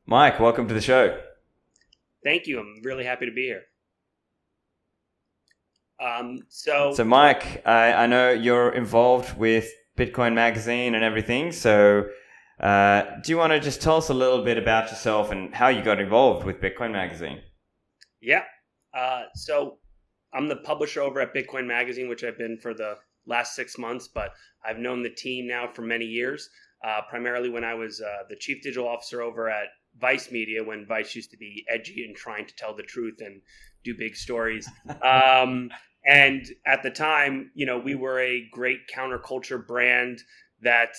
Mike, welcome to the show. Thank you. I'm really happy to be here. So Mike, I know you're involved with Bitcoin Magazine and everything. So do you want to just tell us a little bit about yourself and how you got involved with Bitcoin Magazine? Yeah. So I'm the publisher over at Bitcoin Magazine, which I've been for the last 6 months, but I've known the team now for many years, primarily when I was the chief digital officer over at Vice Media, when Vice used to be edgy and trying to tell the truth and do big stories. And at the time, we were a great counterculture brand that,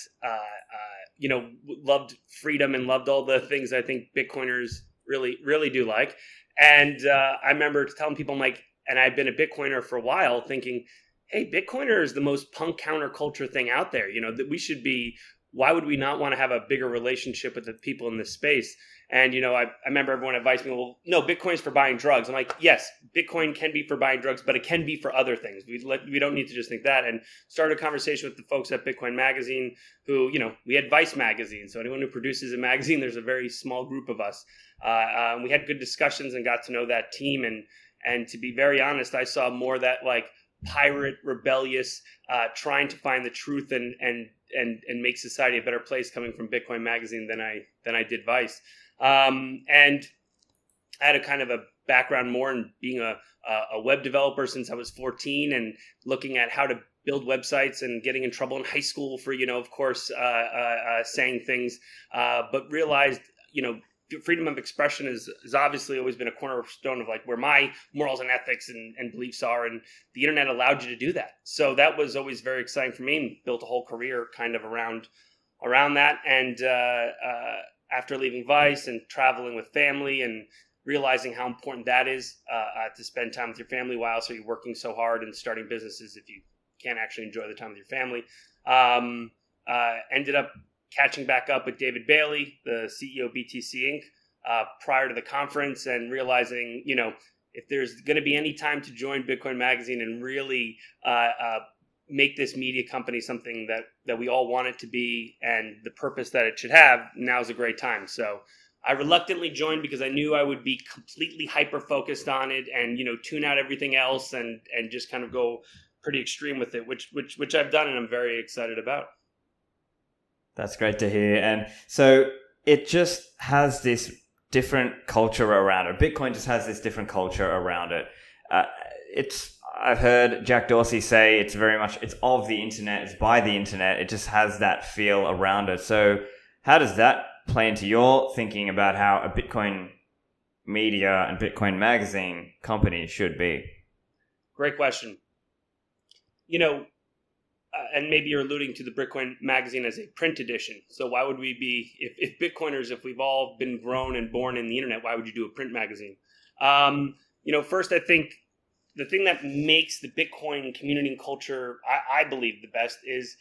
loved freedom and loved all the things I think Bitcoiners really, really do like. And I remember telling people, I'm like, and I'd been a Bitcoiner for a while, thinking, hey, Bitcoiner is the most punk counterculture thing out there. That we should be. Why would we not want to have a bigger relationship with the people in this space? And, I remember everyone advised me, well, no, Bitcoin's for buying drugs. I'm like, yes, Bitcoin can be for buying drugs, but it can be for other things. We don't need to just think that. And started a conversation with the folks at Bitcoin Magazine who, we had Vice Magazine. So anyone who produces a magazine, there's a very small group of us. We had good discussions and got to know that team. And to be very honest, I saw more that like pirate, rebellious, trying to find the truth and make society a better place coming from Bitcoin Magazine than I did Vice. And I had a kind of a background more in being a web developer since I was 14 and looking at how to build websites and getting in trouble in high school for, of course, saying things, but realized, freedom of expression has obviously always been a cornerstone of like where my morals and ethics and beliefs are. And the internet allowed you to do that. So that was always very exciting for me and built a whole career kind of around that. And after leaving Vice and traveling with family and realizing how important that is to spend time with your family while also you're working so hard and starting businesses if you can't actually enjoy the time with your family, ended up catching back up with David Bailey, the CEO of BTC Inc., prior to the conference and realizing, if there's going to be any time to join Bitcoin Magazine and really make this media company something that we all want it to be and the purpose that it should have, now's a great time. So I reluctantly joined because I knew I would be completely hyper-focused on it and, tune out everything else and just kind of go pretty extreme with it, which I've done and I'm very excited about. That's great to hear. And so it just has this different culture around it. Bitcoin just has this different culture around it. I've heard Jack Dorsey say it's of the internet, it's by the internet. It just has that feel around it. So how does that play into your thinking about how a Bitcoin media and Bitcoin magazine company should be? Great question. And maybe you're alluding to the Bitcoin magazine as a print edition. So why would we be, if Bitcoiners, if we've all been grown and born in the internet, why would you do a print magazine? First, I think the thing that makes the Bitcoin community and culture, I believe, the best is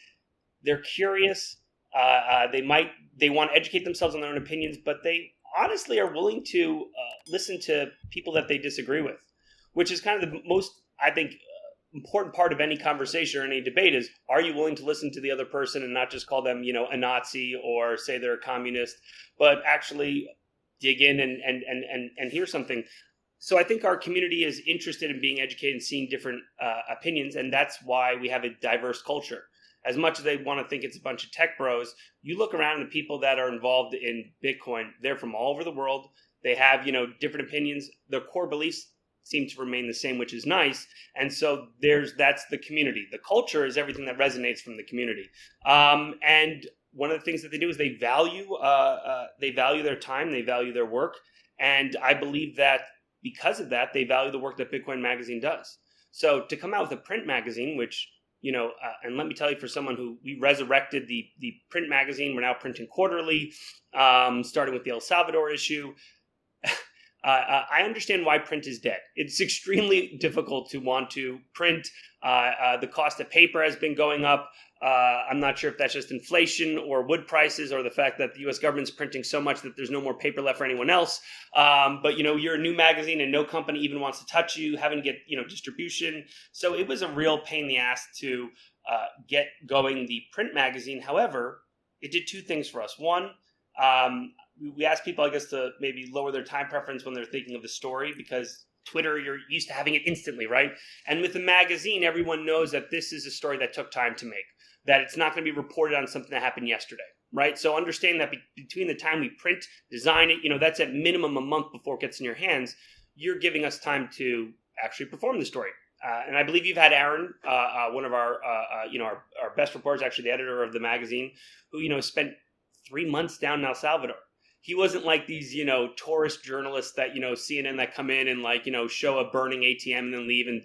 they're curious. They want to educate themselves on their own opinions, but they honestly are willing to listen to people that they disagree with, which is kind of the most, I think, important part of any conversation or any debate is, are you willing to listen to the other person and not just call them, a Nazi or say they're a communist, but actually dig in and hear something. So I think our community is interested in being educated and seeing different opinions, and that's why we have a diverse culture. As much as they want to think it's a bunch of tech bros, you look around and the people that are involved in Bitcoin, they're from all over the world. They have, different opinions. Their core beliefs seem to remain the same, which is nice. And so that's the community. The culture is everything that resonates from the community. And one of the things that they do is they value their time, they value their work. And I believe that because of that, they value the work that Bitcoin Magazine does. So to come out with a print magazine, which, and let me tell you, for someone who we resurrected the print magazine, we're now printing quarterly, starting with the El Salvador issue. I understand why print is dead. It's extremely difficult to want to print. The cost of paper has been going up. I'm not sure if that's just inflation or wood prices or the fact that the U.S. government's printing so much that there's no more paper left for anyone else. But, you're a new magazine and no company even wants to touch you, having to get, distribution. So it was a real pain in the ass to get going the print magazine. However, it did two things for us. One, we ask people, I guess, to maybe lower their time preference when they're thinking of the story, because Twitter, you're used to having it instantly, right? And with the magazine, everyone knows that this is a story that took time to make, that it's not going to be reported on something that happened yesterday, right? So understand that between the time we print, design it, that's at minimum a month before it gets in your hands. You're giving us time to actually perform the story. And I believe you've had Aaron, one of our best reporters, actually the editor of the magazine, who, spent 3 months down in El Salvador. He wasn't like these, tourist journalists that, CNN that come in and show a burning ATM and then leave and,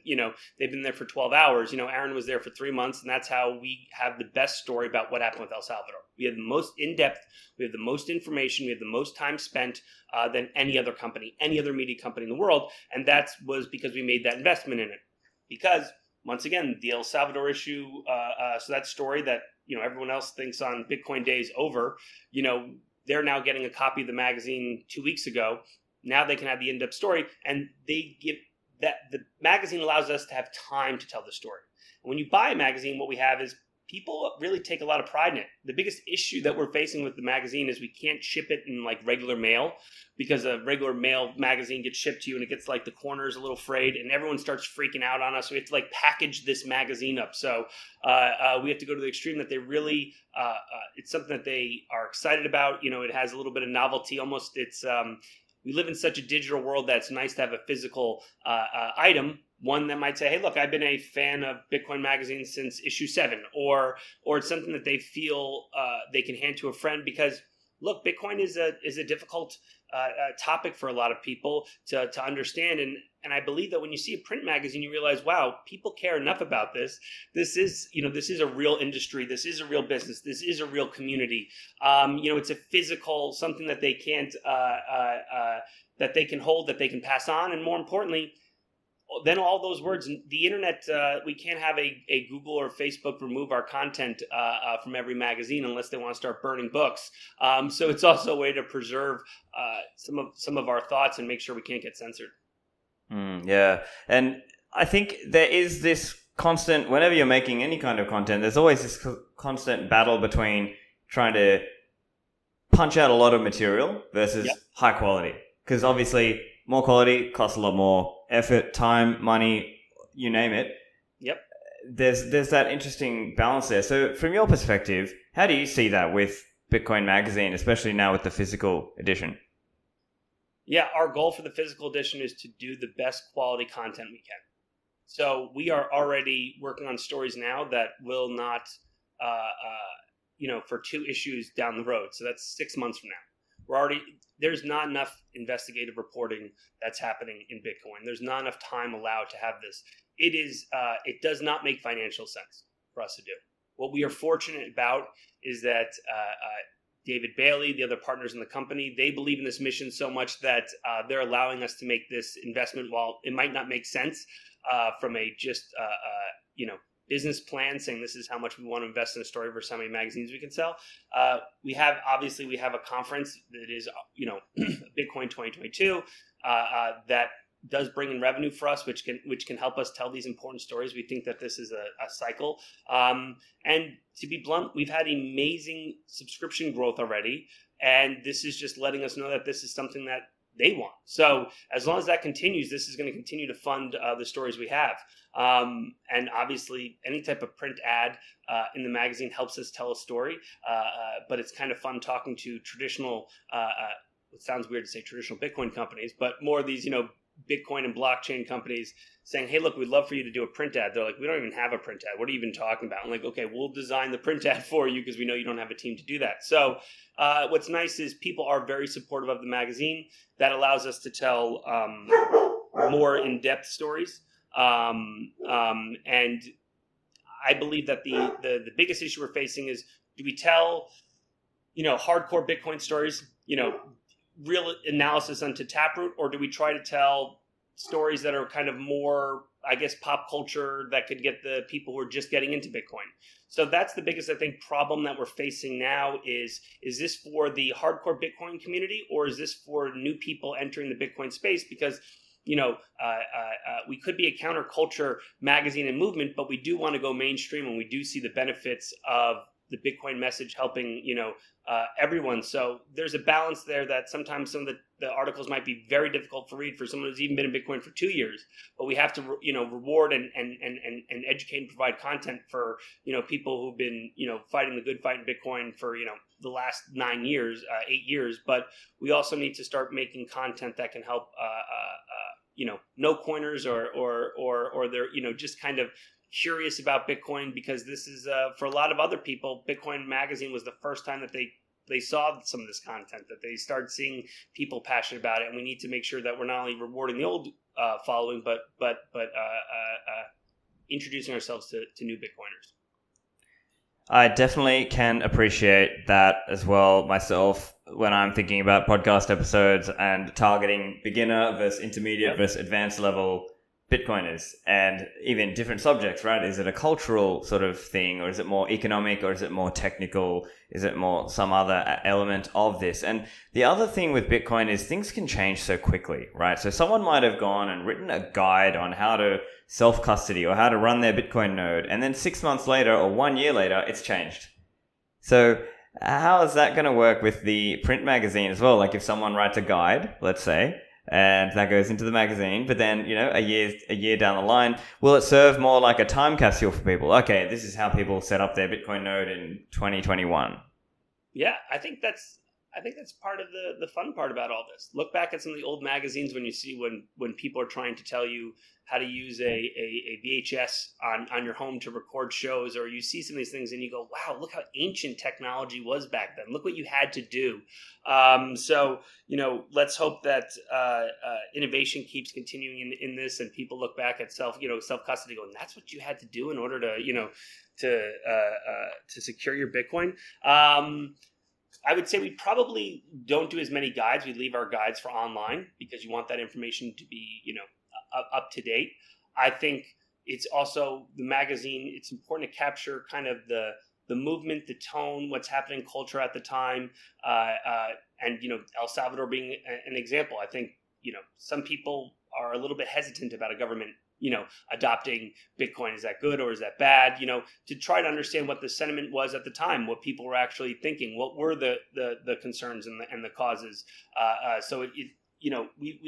they've been there for 12 hours. Aaron was there for 3 months, and that's how we have the best story about what happened with El Salvador. We have the most in-depth, we have the most information, we have the most time spent than any other company, any other media company in the world. And that was because we made that investment in it. Because, once again, the El Salvador issue, so that story that, everyone else thinks on Bitcoin Day is over, they're now getting a copy of the magazine 2 weeks ago. Now they can have the in-depth story, and they give that the magazine allows us to have time to tell the story. And when you buy a magazine, what we have is people really take a lot of pride in it. The biggest issue that we're facing with the magazine is we can't ship it in regular mail, because a regular mail magazine gets shipped to you and it gets the corners a little frayed and everyone starts freaking out on us. So we have to package this magazine up. So we have to go to the extreme that they really, it's something that they are excited about. It has a little bit of novelty almost. It's, we live in such a digital world that it's nice to have a physical item. One that might say, hey, look, I've been a fan of Bitcoin Magazine since issue 7, or it's something that they feel they can hand to a friend, because look, Bitcoin is a difficult topic for a lot of people to understand. And I believe that when you see a print magazine, you realize, wow, people care enough about this. This is a real industry. This is a real business. This is a real community. It's a physical, something that they can't, that they can hold, that they can pass on. And more importantly, then all those words, the internet, we can't have a Google or Facebook remove our content from every magazine unless they want to start burning books. So it's also a way to preserve some of our thoughts and make sure we can't get censored. Yeah. And I think there is this constant, whenever you're making any kind of content, there's always this constant battle between trying to punch out a lot of material versus high quality. Because obviously more quality costs a lot more effort, time, money, you name it. Yep. There's that interesting balance there. So from your perspective, how do you see that with Bitcoin Magazine, especially now with the physical edition? Yeah, our goal for the physical edition is to do the best quality content we can. So we are already working on stories now that will not, for 2 issues down the road. So that's 6 months from now. There's not enough investigative reporting that's happening in Bitcoin. There's not enough time allowed to have this. It does not make financial sense for us to do. What we are fortunate about is that David Bailey, the other partners in the company, they believe in this mission so much that they're allowing us to make this investment. While it might not make sense from a just business plan, saying this is how much we want to invest in a story versus how many magazines we can sell. We have a conference that is Bitcoin 2022 that does bring in revenue for us, which can help us tell these important stories. We think that this is a cycle. And to be blunt, we've had amazing subscription growth already, and this is just letting us know that this is something that they want. So as long as that continues, this is going to continue to fund the stories we have. And obviously, any type of print ad in the magazine helps us tell a story. But it's kind of fun talking to traditional, it sounds weird to say traditional Bitcoin companies, but more of these, Bitcoin and blockchain companies saying, hey, look, we'd love for you to do a print ad. They're like, we don't even have a print ad. What are you even talking about? I'm like, okay, we'll design the print ad for you because we know you don't have a team to do that. So what's nice is people are very supportive of the magazine. That allows us to tell more in-depth stories. And I believe that the biggest issue we're facing is, do we tell, hardcore Bitcoin stories, real analysis onto Taproot, or do we try to tell stories that are kind of more, I guess, pop culture that could get the people who are just getting into Bitcoin? So that's the biggest, I think, problem that we're facing now is this for the hardcore Bitcoin community, or is this for new people entering the Bitcoin space? Because we could be a counterculture magazine and movement, but we do want to go mainstream, and we do see the benefits of the Bitcoin message helping, everyone. So there's a balance there that sometimes some of the articles might be very difficult to read for someone who's even been in Bitcoin for 2 years, but we have to, reward and educate and provide content for, people who've been, fighting the good fight in Bitcoin for, the last 8 years. But we also need to start making content that can help, no coiners or they're, just kind of curious about Bitcoin, because this is for a lot of other people, Bitcoin Magazine was the first time that they saw some of this content, that they started seeing people passionate about it, and we need to make sure that we're not only rewarding the old following, but introducing ourselves to new Bitcoiners. I definitely can appreciate that as well myself when I'm thinking about podcast episodes and targeting beginner versus intermediate versus advanced level Bitcoiners, and even different subjects, right? Is it a cultural sort of thing, or is it more economic, or is it more technical? Is it more some other element of this? And the other thing with Bitcoin is things can change so quickly, right? So someone might have gone and written a guide on how to self-custody or how to run their Bitcoin node, and then 6 months later or 1 year later, it's changed. So how is that going to work with the print magazine as well? Like if someone writes a guide, let's say, and that goes into the magazine, but then, a year down the line, will it serve more like a time capsule for people? Okay, this is how people set up their Bitcoin node in 2021. Yeah, I think that's part of the fun part about all this. Look back at some of the old magazines when you see when people are trying to tell you how to use a VHS on your home to record shows, or you see some of these things and you go, wow, look how ancient technology was back then. Look what you had to do. So, let's hope that innovation keeps continuing in this, and people look back at self-custody going, that's what you had to do in order to secure your Bitcoin. I would say we probably don't do as many guides. We leave our guides for online because you want that information to be, up to date. I think it's also the magazine. It's important to capture kind of the movement, the tone, what's happening in culture at the time, and El Salvador being an example. I think some people are a little bit hesitant about a government adopting Bitcoin. Is that good or is that bad? To try to understand what the sentiment was at the time, what people were actually thinking, what were the concerns and the causes. So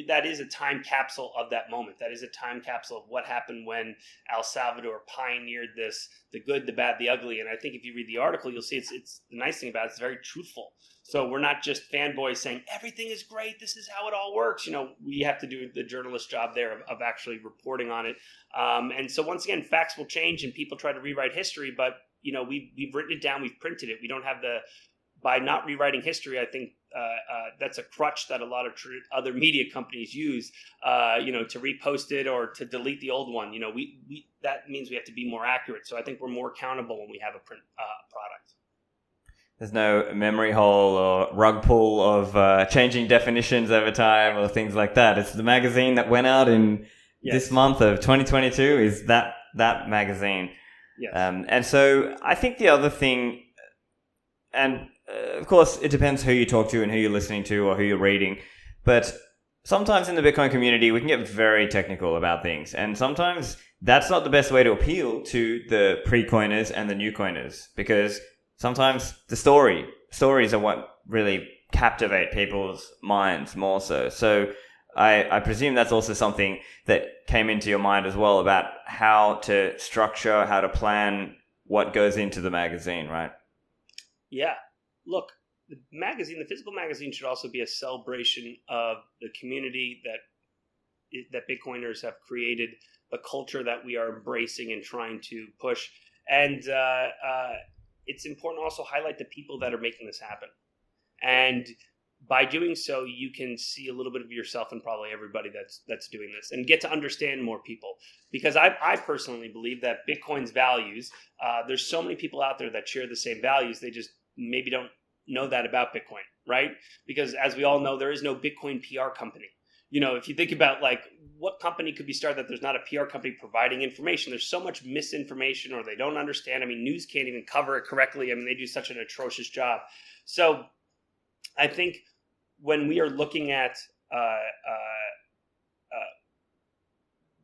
that is a time capsule of that moment. That is a time capsule of what happened when El Salvador pioneered this, the good, the bad, the ugly. And I think if you read the article, you'll see it's the nice thing about it, it's very truthful. So we're not just fanboys saying everything is great, this is how it all works. We have to do the journalist job there of actually reporting on it. And so once again, facts will change and people try to rewrite history, but we've written it down, we've printed it. We don't have by not rewriting history, I think that's a crutch that a lot of other media companies use, to repost it or to delete the old one. That means we have to be more accurate. So I think we're more accountable when we have a print product. There's no memory hole or rug pull of changing definitions over time or things like that. It's the magazine that went out in this month of 2022 is that magazine. Yes. And so I think the other thing, and of course, it depends who you talk to and who you're listening to or who you're reading. But sometimes in the Bitcoin community, we can get very technical about things. And sometimes that's not the best way to appeal to the pre-coiners and the new coiners, because sometimes the stories are what really captivate people's minds more so. So I presume that's also something that came into your mind as well about how to structure, how to plan what goes into the magazine, right? Yeah. Look, the physical magazine should also be a celebration of the community that Bitcoiners have created, the culture that we are embracing and trying to push. And it's important to also highlight the people that are making this happen. And by doing so, you can see a little bit of yourself in probably everybody that's doing this and get to understand more people. Because I personally believe that Bitcoin's values, there's so many people out there that share the same values. They just maybe don't know that about Bitcoin, right? Because as we all know, there is no Bitcoin PR company. If you think about like what company could be started that there's not a PR company providing information, there's so much misinformation or they don't understand. I mean, news can't even cover it correctly. I mean, they do such an atrocious job. So I think when we are looking at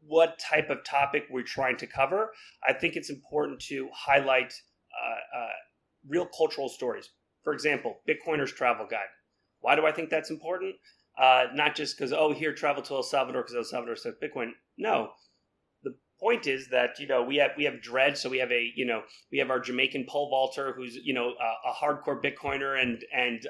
what type of topic we're trying to cover, I think it's important to highlight real cultural stories. For example, Bitcoiner's Travel Guide. Why do I think that's important? Not just because, here, travel to El Salvador because El Salvador says Bitcoin. No, the point is that we have Dredge, so we have our Jamaican pole vaulter who's a hardcore Bitcoiner and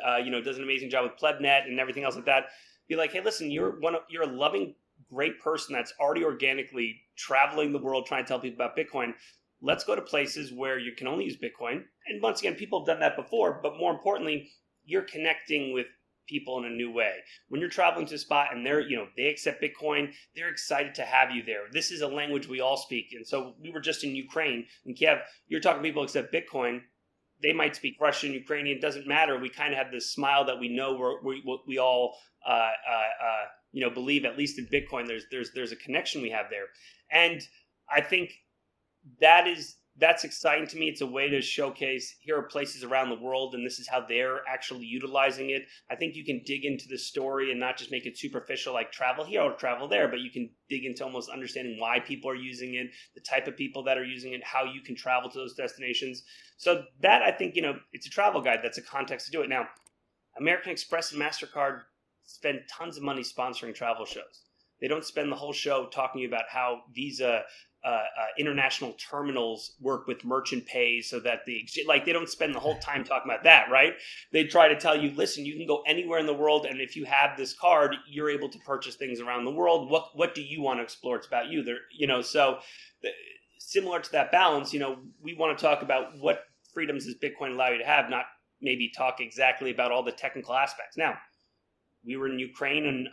does an amazing job with PlebNet and everything else like that. Be like, hey, listen, you're a loving, great person that's already organically traveling the world trying to tell people about Bitcoin. Let's go to places where you can only use Bitcoin. And once again, people have done that before, but more importantly, you're connecting with people in a new way. When you're traveling to a spot and they accept Bitcoin, they're excited to have you there. This is a language we all speak. And so we were just in Ukraine, and Kiev, you're talking to people accept Bitcoin. They might speak Russian, Ukrainian, doesn't matter. We kind of have this smile that we know we all believe, at least in Bitcoin, there's a connection we have there. And I think that's exciting to me. It's a way to showcase, here are places around the world and this is how they're actually utilizing it. I think you can dig into the story and not just make it superficial, like travel here or travel there, but you can dig into almost understanding why people are using it, the type of people that are using it, how you can travel to those destinations. So that, I think, it's a travel guide. That's a context to do it. Now, American Express and MasterCard spend tons of money sponsoring travel shows. They don't spend the whole show talking about how Visa international terminals work with merchant pay so that they don't spend the whole time talking about that, right? They try to tell you, listen, you can go anywhere in the world, and if you have this card, you're able to purchase things around the world. What do you want to explore? It's about you. So similar to that balance, we want to talk about what freedoms does Bitcoin allow you to have, not maybe talk exactly about all the technical aspects. Now, we were in Ukraine and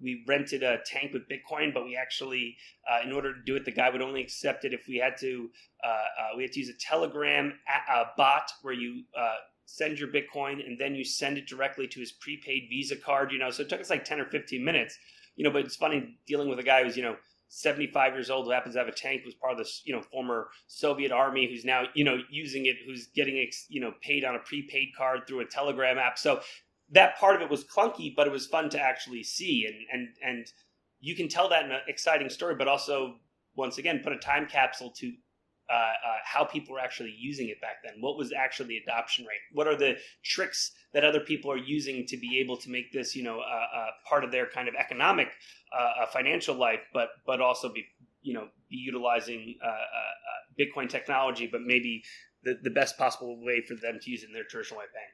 we rented a tank with Bitcoin, but we actually, in order to do it, the guy would only accept it if we had to use a Telegram bot where you send your Bitcoin and then you send it directly to his prepaid Visa card. So it took us like 10 or 15 minutes. But it's funny dealing with a guy who's 75 years old, who happens to have a tank, who's part of this former Soviet army, who's now using it, who's getting paid on a prepaid card through a Telegram app. So that part of it was clunky, but it was fun to actually see. And you can tell that in an exciting story, but also, once again, put a time capsule to how people were actually using it back then. What was actually the adoption rate? What are the tricks that other people are using to be able to make this, part of their kind of economic, financial life, but also be utilizing Bitcoin technology, but maybe the best possible way for them to use it in their traditional way of paying.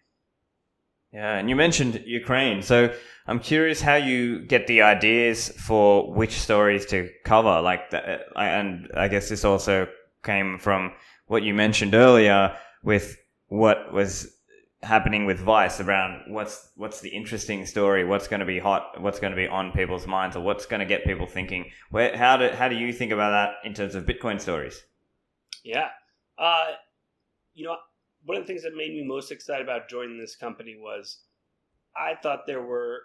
Yeah, and you mentioned Ukraine, so I'm curious how you get the ideas for which stories to cover, like that. And I guess this also came from what you mentioned earlier with what was happening with Vice around what's the interesting story, what's going to be hot, what's going to be on people's minds, or what's going to get people thinking. How do you think about that in terms of Bitcoin stories? Yeah, one of the things that made me most excited about joining this company was I thought there were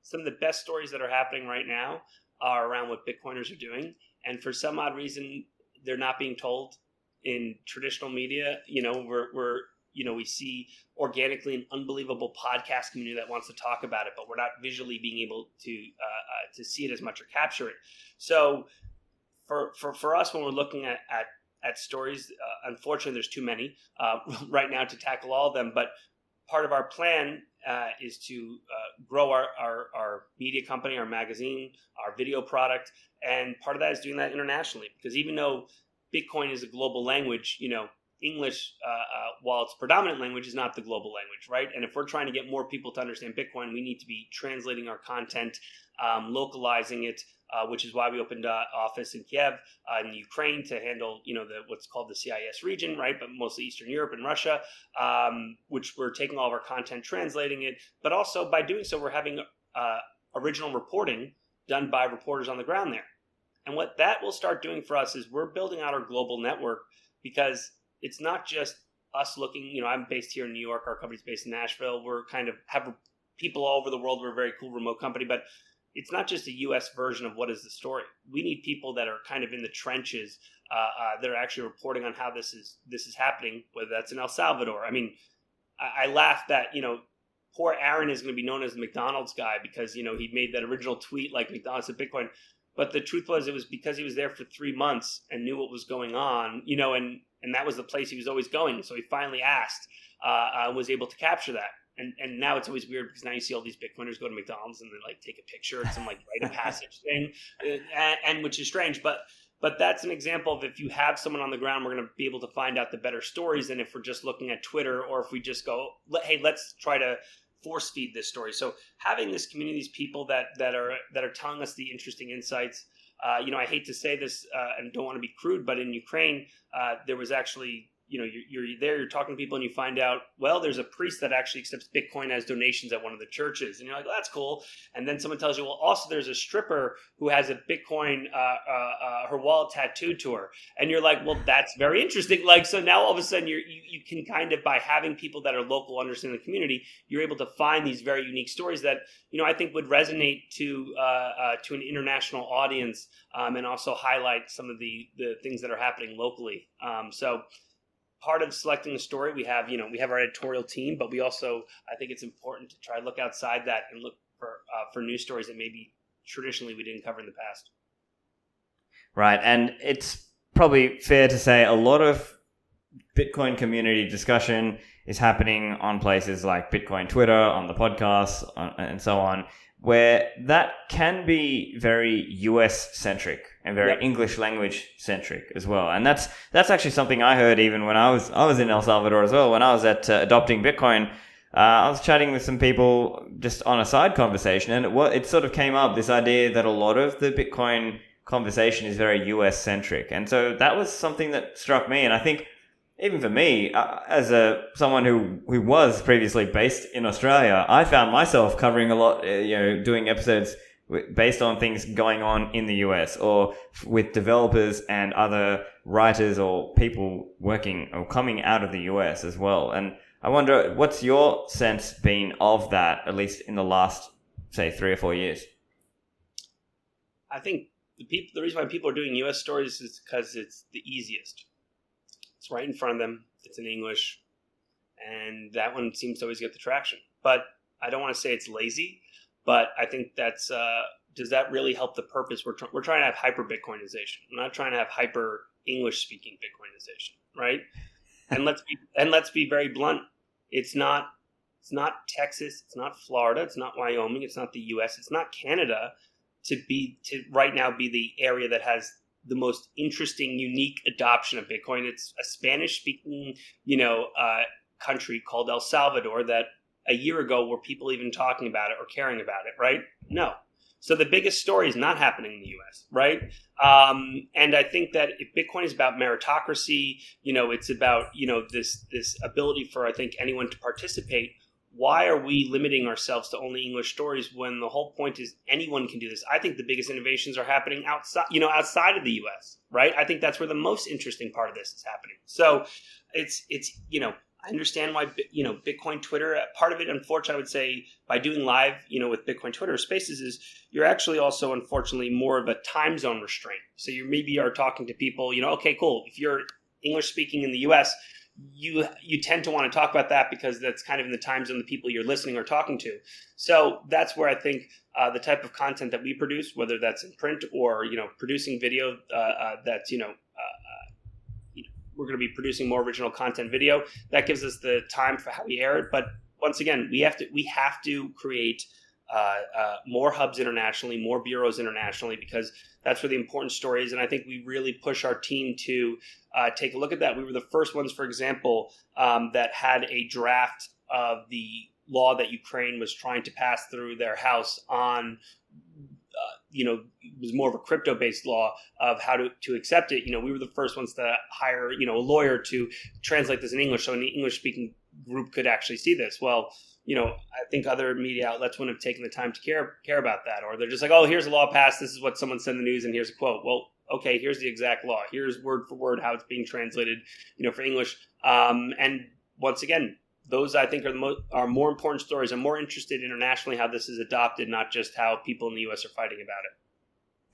some of the best stories that are happening right now are around what Bitcoiners are doing. And for some odd reason, they're not being told in traditional media. We see organically an unbelievable podcast community that wants to talk about it, but we're not visually being able to see it as much or capture it. So for us, when we're looking at stories, unfortunately, there's too many right now to tackle all of them. But part of our plan is to grow our media company, our magazine, our video product. And part of that is doing that internationally. Because even though Bitcoin is a global language, English, while it's predominant language, is not the global language, right? And if we're trying to get more people to understand Bitcoin, we need to be translating our content, localizing it, which is why we opened an office in Kiev, in Ukraine, to handle, what's called the CIS region, right? But mostly Eastern Europe and Russia, which we're taking all of our content, translating it. But also by doing so, we're having original reporting done by reporters on the ground there. And what that will start doing for us is we're building out our global network, because it's not just us looking, I'm based here in New York, our company's based in Nashville. We're kind of have people all over the world. We're a very cool remote company, but it's not just a U.S. version of what is the story. We need people that are kind of in the trenches, that are actually reporting on how this is happening, whether that's in El Salvador. I mean, I laugh that, poor Aaron is going to be known as the McDonald's guy because, he made that original tweet like McDonald's at Bitcoin. But the truth was, it was because he was there for 3 months and knew what was going on, and that was the place he was always going. So he finally asked, was able to capture that. And now it's always weird because now you see all these Bitcoiners go to McDonald's and they like take a picture and some like rite of passage thing, and which is strange. But that's an example of if you have someone on the ground, we're going to be able to find out the better stories than if we're just looking at Twitter, or if we just go, hey, let's try to force feed this story. So having this community, these people that are telling us the interesting insights. I hate to say this and don't want to be crude, but in Ukraine, there was actually, you're there, you're talking to people, and you find out, well, there's a priest that actually accepts Bitcoin as donations at one of the churches. And you're like, well, that's cool. And then someone tells you, well, also there's a stripper who has a Bitcoin, her wallet tattooed to her. And you're like, well, that's very interesting. Like, so now all of a sudden you can kind of, by having people that are local, understand the community, you're able to find these very unique stories that, I think would resonate to an international audience, and also highlight some of the things that are happening locally. So part of selecting a story, we have our editorial team, but we also, I think it's important to try to look outside that and look for news stories that maybe traditionally we didn't cover in the past. Right, and it's probably fair to say a lot of Bitcoin community discussion is happening on places like Bitcoin Twitter, on the podcasts, and so on, where that can be very US centric and very English language centric as well. And that's actually something I heard even when I was in El Salvador as well. When I was at Adopting Bitcoin, I was chatting with some people just on a side conversation, and it sort of came up, this idea that a lot of the Bitcoin conversation is very US centric. And so that was something that struck me. And I think even for me, as someone who was previously based in Australia, I found myself covering a lot, doing episodes based on things going on in the US, or with developers and other writers or people working or coming out of the US as well. And I wonder, what's your sense been of that, at least in the last, say, 3 or 4 years? I think the reason why people are doing US stories is because it's the easiest. It's right in front of them. It's in English. And that one seems to always get the traction. But I don't want to say it's lazy, but I think that's, does that really help the purpose? We're trying to have hyper Bitcoinization. We're not trying to have hyper English speaking Bitcoinization, right? And let's be very blunt. It's not Texas. It's not Florida. It's not Wyoming. It's not the US. It's not Canada to right now be the area that has the most interesting, unique adoption of Bitcoin. It's a Spanish-speaking, country called El Salvador that a year ago were people even talking about it or caring about it, right? No. So the biggest story is not happening in the U.S., right? And I think that if Bitcoin is about meritocracy, it's about, this ability for, I think, anyone to participate. Why are we limiting ourselves to only English stories when the whole point is anyone can do this? I think the biggest innovations are happening outside of the US, right? I think that's where the most interesting part of this is happening. So it's I understand why, Bitcoin Twitter, part of it, unfortunately, I would say by doing live, with Bitcoin Twitter Spaces is you're actually also, unfortunately, more of a time zone restraint. So you maybe are talking to people, okay, cool. If you're English speaking in the US, you tend to want to talk about that because that's kind of in the time zone the people you're listening or talking to. So that's where I think the type of content that we produce, whether that's in print or producing video, that's we're going to be producing more original content video. That gives us the time for how we air it. But once again, we have to create more hubs internationally, more bureaus internationally, because that's where the important story is. And I think we really push our team to take a look at that. We were the first ones, for example, that had a draft of the law that Ukraine was trying to pass through their house on, it was more of a crypto-based law of how to accept it. We were the first ones to hire, a lawyer to translate this in English so an English-speaking group could actually see this. Well, I think other media outlets wouldn't have taken the time to care about that. Or they're just like, oh, here's a law passed. This is what someone said in the news, and here's a quote. Well, okay, here's the exact law. Here's word for word how it's being translated, for English. And once again, those I think are more important stories. I'm more interested internationally how this is adopted, not just how people in the U.S. are fighting about it.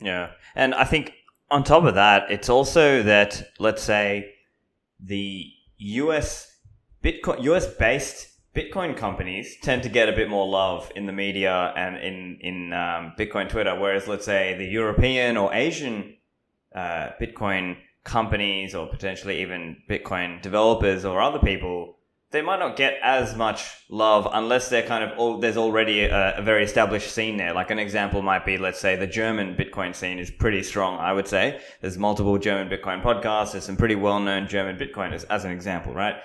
Yeah, and I think on top of that, it's also that, let's say, the US-based Bitcoin companies tend to get a bit more love in the media and in Bitcoin Twitter, whereas let's say the European or Asian Bitcoin companies or potentially even Bitcoin developers or other people, they might not get as much love unless they're there's already a very established scene there. Like an example might be, let's say, the German Bitcoin scene is pretty strong, I would say. There's multiple German Bitcoin podcasts. There's some pretty well-known German Bitcoiners, as an example, right?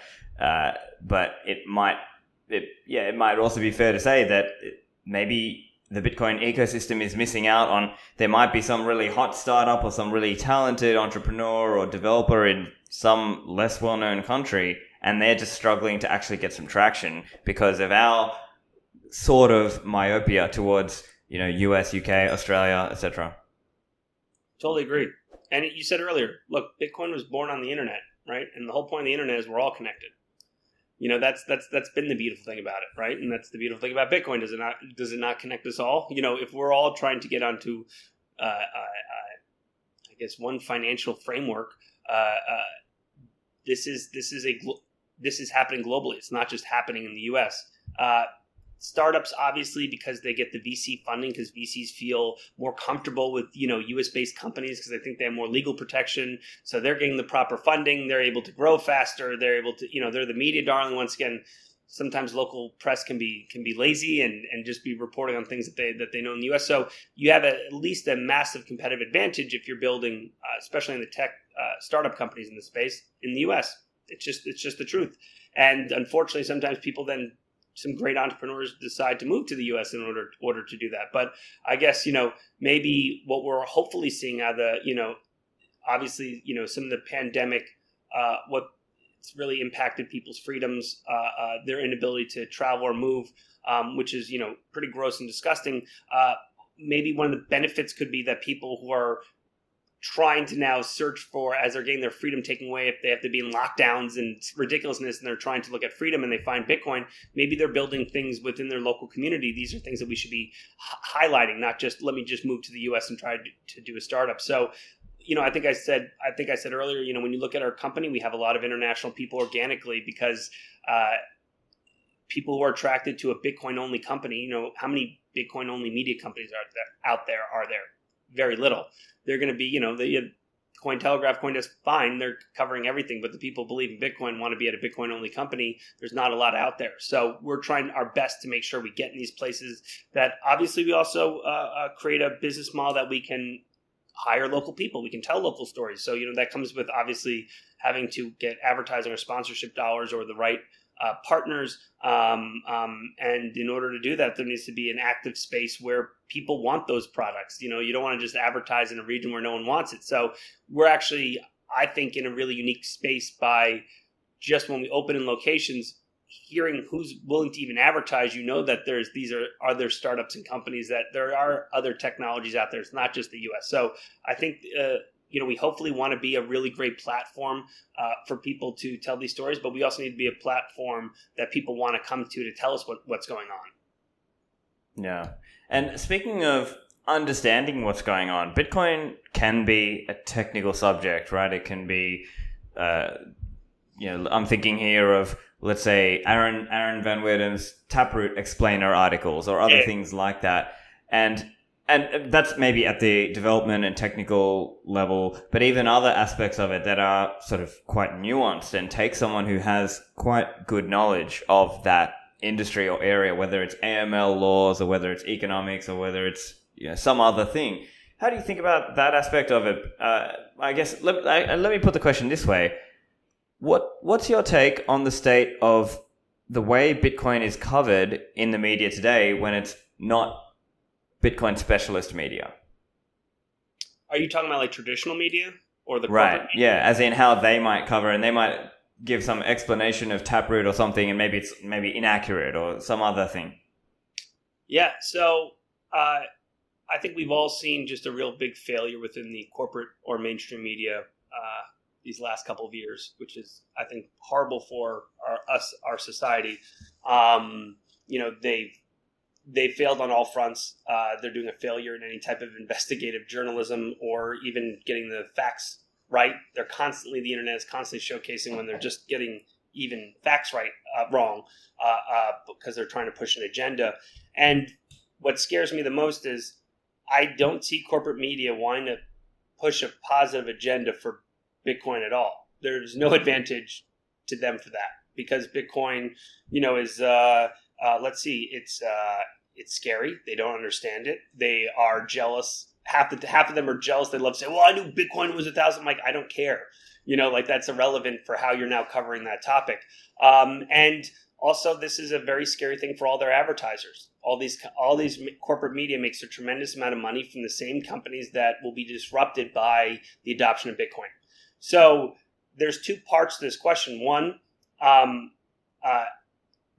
But it might also be fair to say that maybe the Bitcoin ecosystem is missing out on, there might be some really hot startup or some really talented entrepreneur or developer in some less well-known country, and they're just struggling to actually get some traction because of our sort of myopia towards, US, UK, Australia, etc. Totally agree. And you said earlier, look, Bitcoin was born on the internet, right? And the whole point of the internet is we're all connected. That's been the beautiful thing about it, right? And that's the beautiful thing about Bitcoin. Does it not connect us all? If we're all trying to get onto, I guess, one financial framework, this is happening globally. It's not just happening in the U.S. Startups, obviously, because they get the VC funding, because VCs feel more comfortable with, U.S.-based companies because they think they have more legal protection. So they're getting the proper funding. They're able to grow faster. They're able to, they're the media darling. Once again, sometimes local press can be lazy and just be reporting on things that they know in the U.S. So you have at least a massive competitive advantage if you're building, especially in the tech startup companies in the space in the U.S. It's just the truth. And unfortunately, sometimes some great entrepreneurs decide to move to the U.S. in order to do that. But I guess, maybe what we're hopefully seeing out of the, obviously, some of the pandemic, what's really impacted people's freedoms, their inability to travel or move, which is, pretty gross and disgusting. Maybe one of the benefits could be that people who are trying to now search for, as they're getting their freedom taken away, if they have to be in lockdowns and ridiculousness, and they're trying to look at freedom and they find Bitcoin, maybe they're building things within their local community. These are things that we should be highlighting, not just let me just move to the US and try to do a startup. So, I think I said earlier, when you look at our company, we have a lot of international people organically because people who are attracted to a Bitcoin only company, how many Bitcoin only media companies are there? Very little. They're going to be, the Cointelegraph, CoinDesk, fine. They're covering everything, but the people who believe in Bitcoin want to be at a Bitcoin-only company. There's not a lot out there. So we're trying our best to make sure we get in these places that obviously we also create a business model that we can hire local people. We can tell local stories. So, that comes with obviously having to get advertising or sponsorship dollars or the right partners. And in order to do that, there needs to be an active space where people want those products. You don't want to just advertise in a region where no one wants it. So we're actually, I think, in a really unique space by just when we open in locations, hearing who's willing to even advertise, that these are other startups and companies, that there are other technologies out there. It's not just the US. So I think, we hopefully want to be a really great platform for people to tell these stories, but we also need to be a platform that people want to come to tell us what's going on. Yeah. And speaking of understanding what's going on, Bitcoin can be a technical subject, right? It can be, I'm thinking here of, let's say, Aaron Van Weerden's Taproot explainer articles or other things like that. And that's maybe at the development and technical level, but even other aspects of it that are sort of quite nuanced and take someone who has quite good knowledge of that industry or area, whether it's AML laws or whether it's economics or whether it's some other thing. How do you think about that aspect of it? I guess let me put the question this way. What's your take on the state of the way Bitcoin is covered in the media today when it's not Bitcoin specialist media? Are you talking about like traditional media or the right? Corporate media? Yeah, as in how they might cover, and they might give some explanation of Taproot or something, and maybe it's inaccurate or some other thing. Yeah, so I think we've all seen just a real big failure within the corporate or mainstream media these last couple of years, which is, I think, horrible for our society. They failed on all fronts. They're doing a failure in any type of investigative journalism or even getting the facts right. The internet is constantly showcasing when they're just getting even facts wrong because they're trying to push an agenda. And what scares me the most is I don't see corporate media wanting to push a positive agenda for Bitcoin at all. There's no advantage to them for that because Bitcoin, is let's see, it's scary. They don't understand it. They are jealous. Half of them are jealous. They love to say, "Well, I knew Bitcoin was 1,000." I'm like, I don't care. That's irrelevant for how you're now covering that topic. And also, this is a very scary thing for all their advertisers. All these corporate media makes a tremendous amount of money from the same companies that will be disrupted by the adoption of Bitcoin. So there's two parts to this question. One,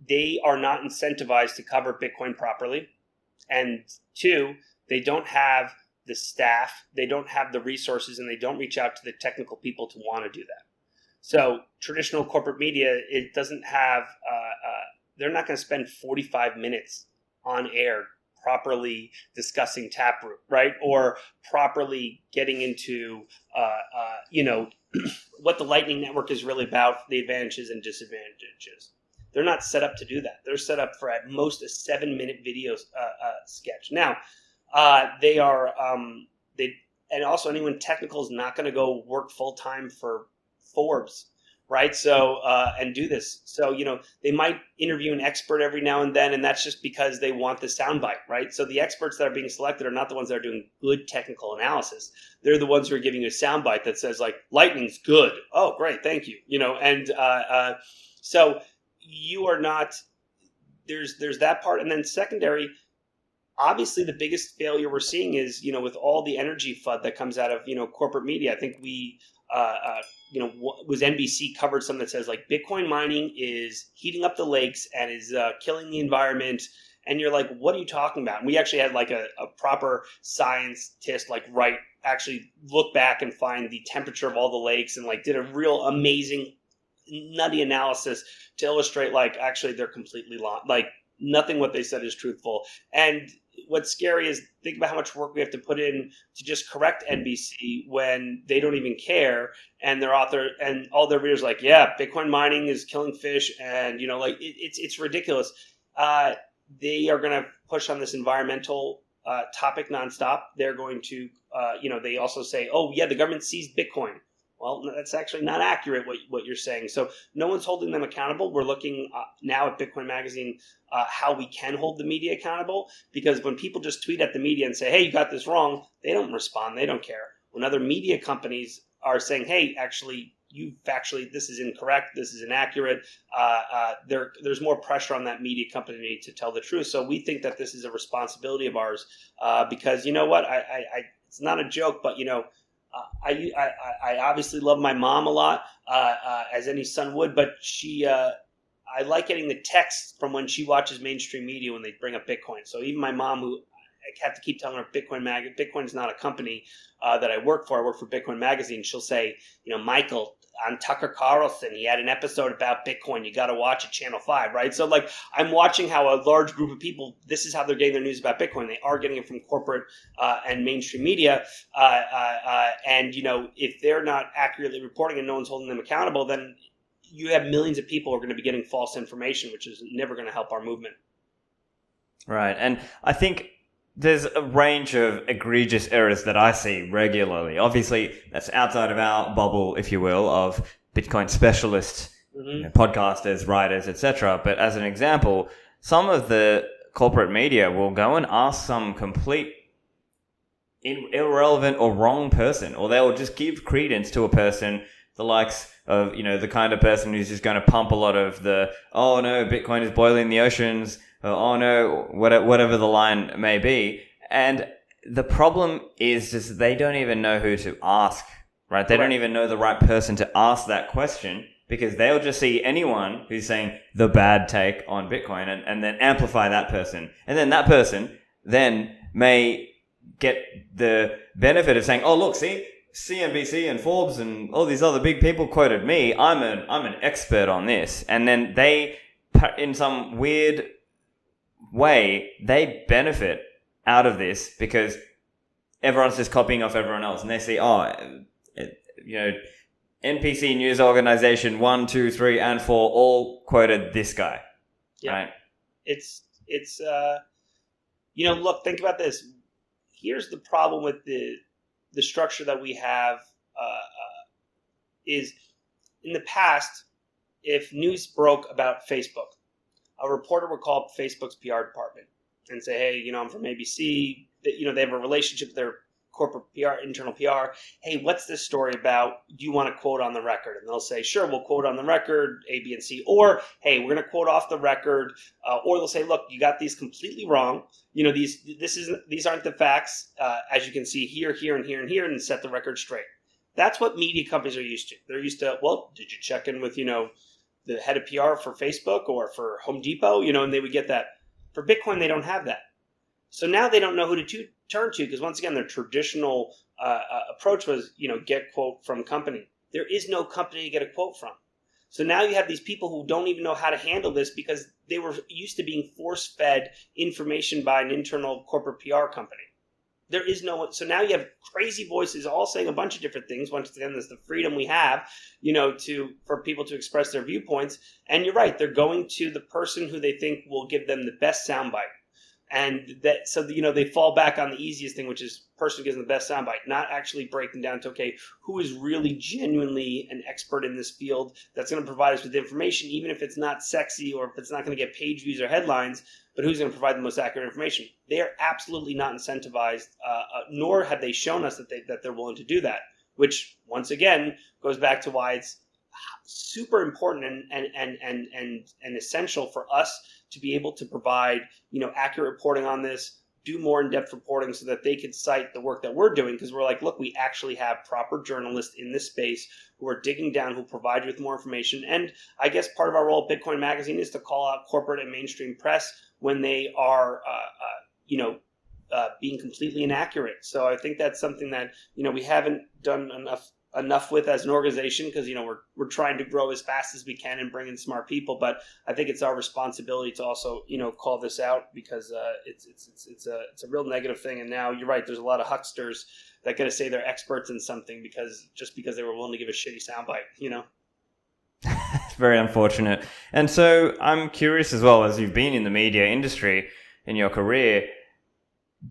they are not incentivized to cover Bitcoin properly. And two, they don't have the staff, they don't have the resources, and they don't reach out to the technical people to want to do that. So traditional corporate media, it doesn't have, they're not going to spend 45 minutes on air properly discussing Taproot, right? Or properly getting into, what the Lightning Network is really about, the advantages and disadvantages. They're not set up to do that. They're set up for at most a 7-minute video sketch. Now, they are, and also anyone technical is not going to go work full time for Forbes, right? So, and do this. So, they might interview an expert every now and then, and that's just because they want the soundbite, right? So the experts that are being selected are not the ones that are doing good technical analysis. They're the ones who are giving you a soundbite that says like, "Lightning's good." Oh, great. Thank you. So you are not, there's that part. And then secondary, obviously the biggest failure we're seeing is, with all the energy FUD that comes out of, corporate media. I think we, was NBC covered something that says like Bitcoin mining is heating up the lakes and is killing the environment. And you're like, what are you talking about? And we actually had like a proper scientist actually look back and find the temperature of all the lakes and like did a real amazing nutty analysis to illustrate like actually they're completely like nothing what they said is truthful. And what's scary is think about how much work we have to put in to just correct NBC when they don't even care, and their author and all their readers like, yeah, Bitcoin mining is killing fish, and it's ridiculous. They are going to push on this environmental topic nonstop. They're going to they also say, oh yeah, the government seized Bitcoin. Well, that's actually not accurate what you're saying. So no one's holding them accountable. We're looking now at Bitcoin Magazine how we can hold the media accountable, because when people just tweet at the media and say, hey, you got this wrong, they don't respond. They don't care. When other media companies are saying, hey, actually, this is incorrect, this is inaccurate, there's more pressure on that media company to tell the truth. So we think that this is a responsibility of ours because you know what? It's not a joke, but I obviously love my mom a lot, as any son would, but I like getting the texts from when she watches mainstream media when they bring up Bitcoin. So even my mom, who I have to keep telling her Bitcoin is not a company that I work for. I work for Bitcoin Magazine. She'll say, Michael, on Tucker Carlson, he had an episode about Bitcoin. You got to watch it, Channel 5, right? So like I'm watching how a large group of people, this is how they're getting their news about Bitcoin. They are getting it from corporate and mainstream media. And, if they're not accurately reporting and no one's holding them accountable, then you have millions of people who are going to be getting false information, which is never going to help our movement. Right. And I think there's a range of egregious errors that I see regularly. Obviously, that's outside of our bubble, if you will, of Bitcoin specialists, podcasters, writers, etc. But as an example, some of the corporate media will go and ask some complete irrelevant or wrong person, or they'll just give credence to a person, the likes of, the kind of person who's just going to pump a lot of the, oh no, Bitcoin is boiling the oceans, oh no, whatever the line may be. And the problem is just they don't even know who to ask, right? They don't even know the right person to ask that question, because they'll just see anyone who's saying the bad take on Bitcoin and then amplify that person. And then that person then may get the benefit of saying, oh, look, see, CNBC and Forbes and all these other big people quoted me. I'm an expert on this. And then they, in some weird way, they benefit out of this because everyone's just copying off everyone else, and they see, NPC news organization 1, 2, 3, and 4 all quoted this guy. Yeah. Right? It's look, think about this. Here's the problem with the structure that we have is in the past, if news broke about Facebook, a reporter would call up Facebook's PR department and say, hey, I'm from ABC. They have a relationship with their corporate PR, internal PR. Hey, what's this story about? Do you want to quote on the record? And they'll say, sure, we'll quote on the record, A, B, and C. Or, hey, we're going to quote off the record. Or they'll say, look, you got these completely wrong. These aren't the facts, as you can see here, here, and here, and here, and set the record straight. That's what media companies are used to. They're used to, well, did you check in with, the head of PR for Facebook or for Home Depot? And they would get that. For Bitcoin, they don't have that. So now they don't know who to turn to because, once again, their traditional approach was, get quote from company. There is no company to get a quote from. So now you have these people who don't even know how to handle this because they were used to being force-fed information by an internal corporate PR company. There is no one. So now you have crazy voices all saying a bunch of different things. Once again, there's the freedom we have, for people to express their viewpoints. And you're right. They're going to the person who they think will give them the best soundbite. And they fall back on the easiest thing, which is person who gives them the best soundbite, not actually breaking down to, okay, who is really genuinely an expert in this field that's going to provide us with information, even if it's not sexy or if it's not going to get page views or headlines, but who's going to provide the most accurate information. They are absolutely not incentivized, nor have they shown us that they're willing to do that, which once again goes back to why it's super important and essential for us to be able to provide, accurate reporting on this, do more in-depth reporting so that they can cite the work that we're doing. Because we're like, look, we actually have proper journalists in this space who are digging down, who provide you with more information. And I guess part of our role at Bitcoin Magazine is to call out corporate and mainstream press when they are, being completely inaccurate. So I think that's something that, we haven't done enough with as an organization because we're trying to grow as fast as we can and bring in smart people, but I think it's our responsibility to also call this out because it's a real negative thing. And now you're right, there's a lot of hucksters that gotta say they're experts in something because they were willing to give a shitty soundbite. It's very unfortunate. And so I'm curious as well, as you've been in the media industry in your career,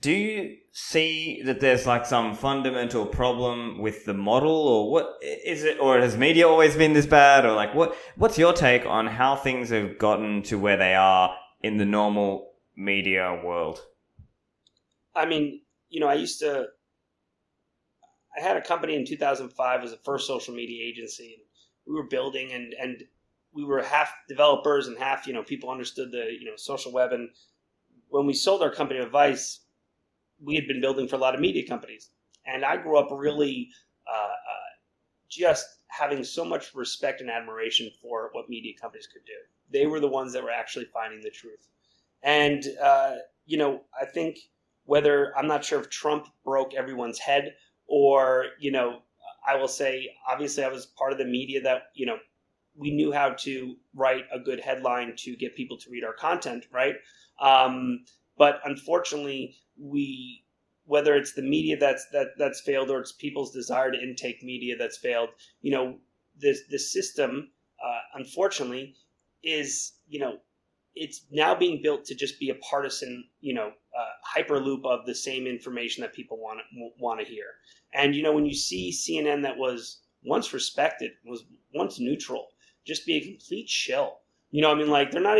do you see that there's like some fundamental problem with the model, or what is it, or has media always been this bad, or like what's your take on how things have gotten to where they are in the normal media world? I mean, I had a company in 2005 as the first social media agency, and we were building and we were half developers and half, people understood the, social web. And when we sold our company to Vice, we had been building for a lot of media companies. And I grew up really just having so much respect and admiration for what media companies could do. They were the ones that were actually finding the truth. And, I think I'm not sure if Trump broke everyone's head or, I will say, obviously I was part of the media that, we knew how to write a good headline to get people to read our content, right? But unfortunately, whether it's the media that's failed or it's people's desire to intake media that's failed, the system, unfortunately, is, it's now being built to just be a partisan, hyperloop of the same information that people want to hear. And, when you see CNN that was once respected, was once neutral, just be a complete shill. They're not.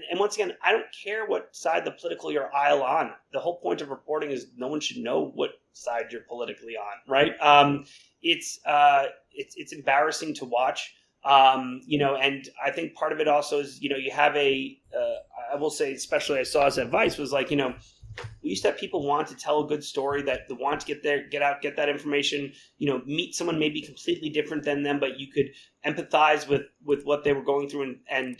And once again, I don't care what side the political you're aisle on. The whole point of reporting is no one should know what side you're politically on, right? It's embarrassing to watch, and I think part of it also is, you have I will say, especially I saw as advice was like, we used to have people want to tell a good story, that they want to get that information, meet someone maybe completely different than them, but you could empathize with what they were going through and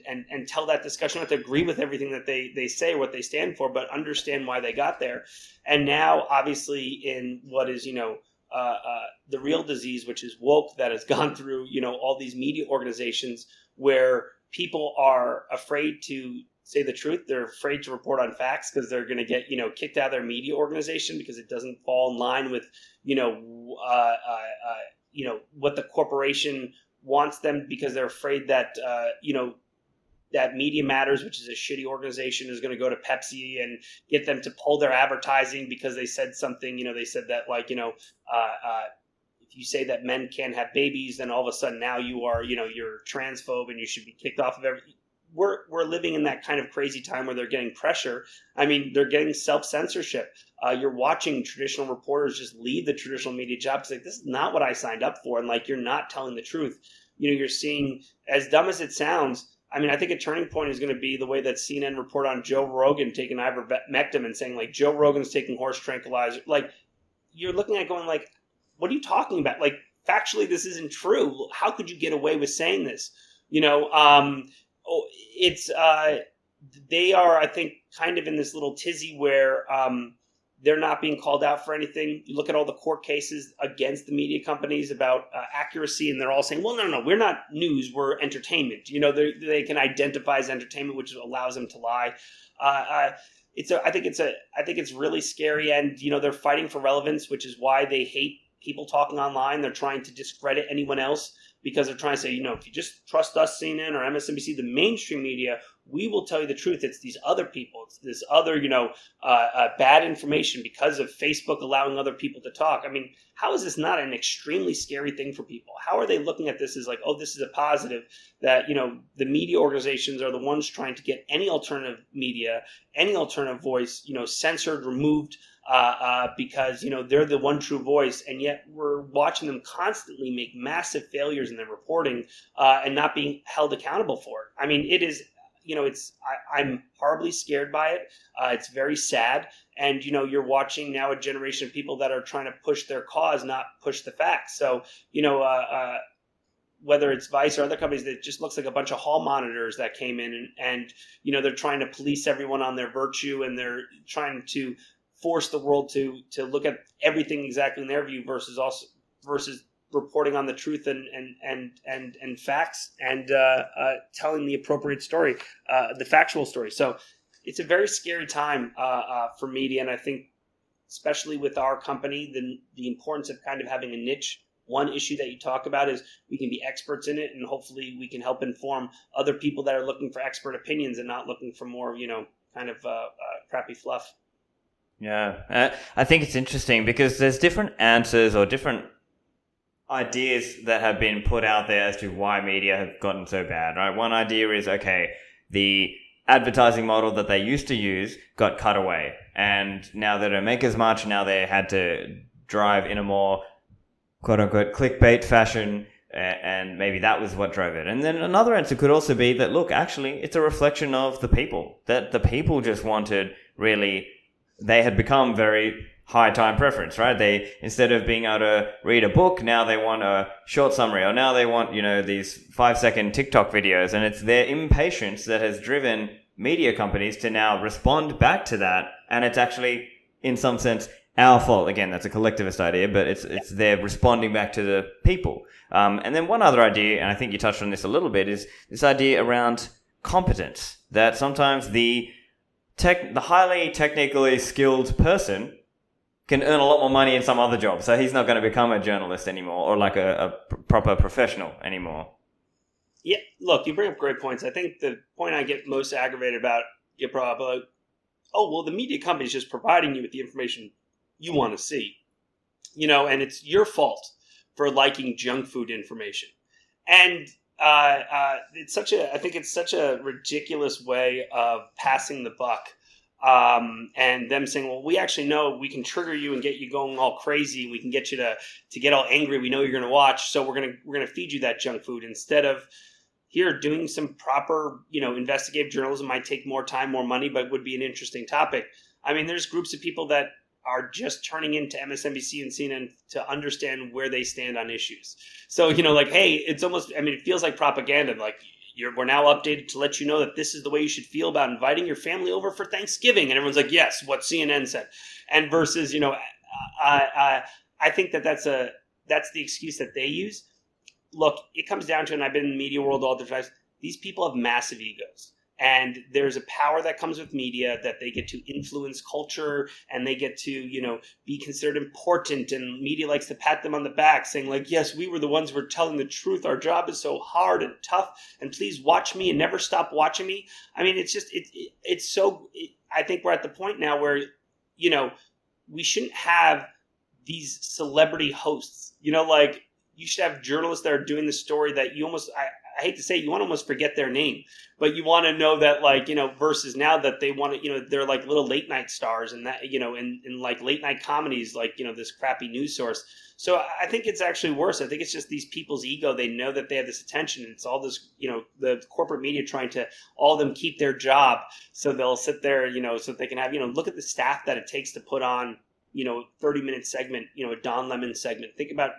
tell that discussion, not to agree with everything that they say, what they stand for, but understand why they got there. And now, obviously, in what is, the real disease, which is woke, that has gone through, all these media organizations where people are afraid to say the truth. They're afraid to report on facts because they're going to get, kicked out of their media organization because it doesn't fall in line with, what the corporation wants them, because they're afraid that, that Media Matters, which is a shitty organization, is going to go to Pepsi and get them to pull their advertising because they said something. They said that if you say that men can't have babies, then all of a sudden now you are, you're transphobe and you should be kicked off of everything. We're living in that kind of crazy time where they're getting pressure. I mean, they're getting self-censorship. You're watching traditional reporters just leave the traditional media jobs. Like, this is not what I signed up for. And you're not telling the truth. You're seeing, as dumb as it sounds, I mean, I think a turning point is going to be the way that CNN report on Joe Rogan taking ivermectin and saying, Joe Rogan's taking horse tranquilizer. You're looking at going, what are you talking about? Factually, this isn't true. How could you get away with saying this? They are, I think, kind of in this little tizzy where they're not being called out for anything. You look at all the court cases against the media companies about accuracy, and they're all saying, well, no, we're not news, we're entertainment. They can identify as entertainment, which allows them to lie. I think it's really scary, and they're fighting for relevance, which is why they hate people talking online. They're trying to discredit anyone else, because they're trying to say, if you just trust us, CNN or MSNBC, the mainstream media, we will tell you the truth. It's these other people. It's this other, bad information because of Facebook allowing other people to talk. I mean, how is this not an extremely scary thing for people? How are they looking at this as this is a positive, that, the media organizations are the ones trying to get any alternative media, any alternative voice, censored, removed, because they're the one true voice, and yet we're watching them constantly make massive failures in their reporting and not being held accountable for it. I mean, it is, I'm horribly scared by it. It's very sad, and you're watching now a generation of people that are trying to push their cause, not push the facts. So whether it's Vice or other companies, it just looks like a bunch of hall monitors that came in, and they're trying to police everyone on their virtue, and they're trying to force the world to look at everything exactly in their view versus reporting on the truth and facts, and telling the appropriate story, the factual story. So it's a very scary time for media, and I think especially with our company, the importance of kind of having a niche. One issue that you talk about is we can be experts in it, and hopefully we can help inform other people that are looking for expert opinions and not looking for more, kind of crappy fluff. Yeah, I think it's interesting because there's different answers or different ideas that have been put out there as to why media have gotten so bad, right? One idea is, okay, the advertising model that they used to use got cut away, and now they don't make as much. Now they had to drive in a more quote-unquote clickbait fashion, and maybe that was what drove it. And then another answer could also be that, look, actually, it's a reflection of the people, that the people just wanted really... They had become very high time preference, right? They, instead of being able to read a book, now they want a short summary, or now they want, these 5-second TikTok videos. And it's their impatience that has driven media companies to now respond back to that. And it's actually, in some sense, our fault. Again, that's a collectivist idea, but it's they're responding back to the people. And then one other idea, and I think you touched on this a little bit, is this idea around competence, that sometimes the highly technically skilled person can earn a lot more money in some other job. So he's not going to become a journalist anymore, or a proper professional anymore. Yeah, look, you bring up great points. I think the point I get most aggravated about, you brought up, the media company is just providing you with the information you want to see, and it's your fault for liking junk food information. And I think it's such a ridiculous way of passing the buck, and them saying, well, we actually know we can trigger you and get you going all crazy. We can get you to get all angry. We know you're going to watch, so we're going to feed you that junk food, instead of here doing some proper, investigative journalism. Might take more time, more money, but would be an interesting topic. I mean, there's groups of people that are just turning into MSNBC and CNN to understand where they stand on issues. So, hey, it's almost, it feels like propaganda. We're now updated to let you know that this is the way you should feel about inviting your family over for Thanksgiving. And everyone's like, yes, what CNN said. And versus, I think that's the excuse that they use. Look, it comes down to, and I've been in the media world all the time, these people have massive egos. And there's a power that comes with media, that they get to influence culture, and they get to, be considered important. And media likes to pat them on the back, saying like, yes, we were the ones who were telling the truth. Our job is so hard and tough, and please watch me and never stop watching me. I mean, it's just, I think we're at the point now where, we shouldn't have these celebrity hosts, like you should have journalists that are doing the story that you almost, I hate to say, you want to almost forget their name, but you want to know that, like, versus now that they want to, they're like little late night stars, and that, in like late night comedies, like, this crappy news source. So I think it's actually worse. I think it's just these people's ego. They know that they have this attention. It's all this, the corporate media trying to all of them keep their job. So they'll sit there, so they can have, look at the staff that it takes to put on, 30-minute segment, a Don Lemon segment. Think about,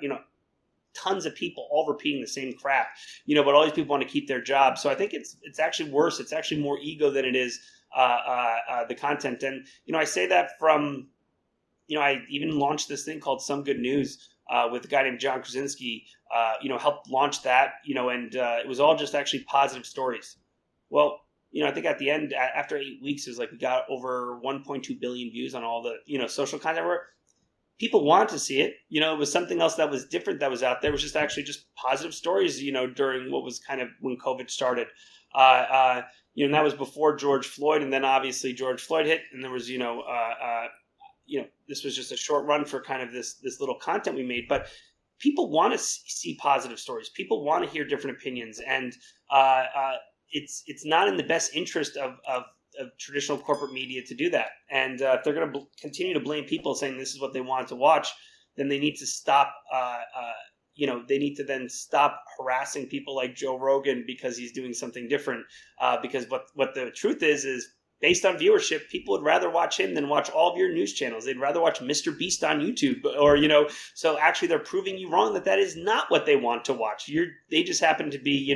tons of people all repeating the same crap, but all these people want to keep their job. So I think it's actually worse. It's actually more ego than it is the content. And, I say that from, I even launched this thing called Some Good News with a guy named John Krasinski, helped launch that, and it was all just actually positive stories. Well, I think at the end, after 8 weeks, it was like we got over 1.2 billion views on all the, social content. People want to see it. It was something else that was different that was out there. It was just actually just positive stories, during what was kind of when COVID started. And that was before George Floyd. And then obviously George Floyd hit. And there was, this was just a short run for kind of this little content we made. But people want to see positive stories. People want to hear different opinions. And it's not in the best interest of traditional corporate media to do that. And if they're going to continue to blame people saying this is what they want to watch, then they need to stop, they need to then stop harassing people like Joe Rogan because he's doing something different. Because what the truth is based on viewership, people would rather watch him than watch all of your news channels. They'd rather watch Mr. Beast on YouTube, or, so actually they're proving you wrong that is not what they want to watch. They just happen to be,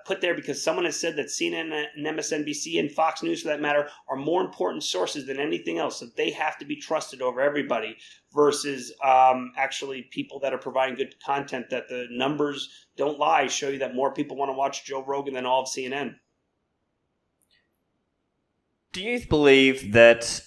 put there because someone has said that CNN and MSNBC and Fox News, for that matter, are more important sources than anything else. So they have to be trusted over everybody versus actually people that are providing good content, that the numbers don't lie, show you that more people want to watch Joe Rogan than all of CNN. Do you believe that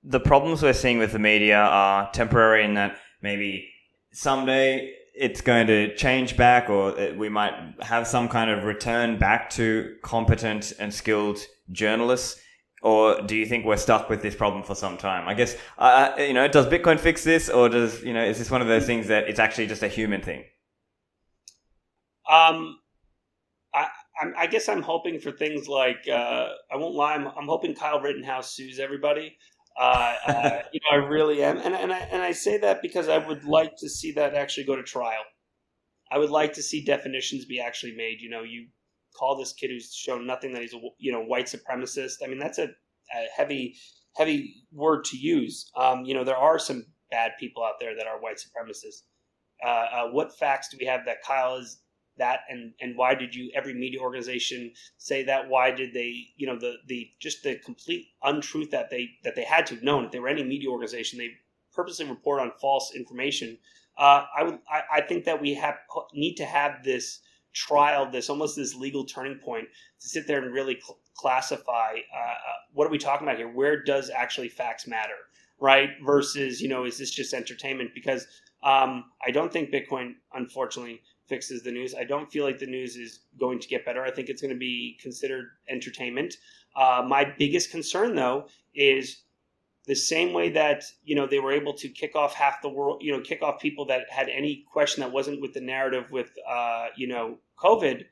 the problems we're seeing with the media are temporary, and that maybe someday it's going to change back, or we might have some kind of return back to competent and skilled journalists? Or do you think we're stuck with this problem for some time? I guess, does Bitcoin fix this, or is this one of those things that it's actually just a human thing? I guess I'm hoping for things like, I won't lie, I'm hoping Kyle Rittenhouse sues everybody. I really am. And I say that because I would like to see that actually go to trial. I would like to see definitions be actually made. You call this kid who's shown nothing that he's a, white supremacist. I mean, that's a heavy word to use. There are some bad people out there that are white supremacists. What facts do we have that Kyle is that, and why did every media organization say that? Why did they, the complete untruth that they had to have known? If they were any media organization, they purposely report on false information. I think that we need to have this trial, this legal turning point to sit there and really classify what are we talking about here? Where does actually facts matter, right? Versus, is this just entertainment? Because I don't think Bitcoin, unfortunately, fixes the news. I don't feel like the news is going to get better. I think it's going to be considered entertainment. My biggest concern, though, is the same way that, they were able to kick off half the world, kick off people that had any question that wasn't with the narrative with, COVID.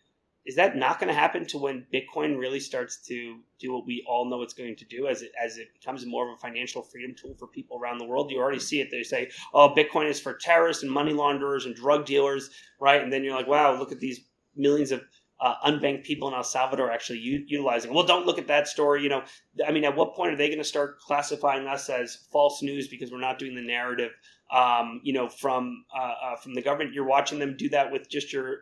Is that not going to happen to when Bitcoin really starts to do what we all know it's going to do as it becomes more of a financial freedom tool for people around the world? You already see it. They say, oh, Bitcoin is for terrorists and money launderers and drug dealers, right? And then you're like, wow, look at these millions of unbanked people in El Salvador actually utilizing it. Well, don't look at that story. At what point are they going to start classifying us as false news because we're not doing the narrative, from the government? You're watching them do that with just your,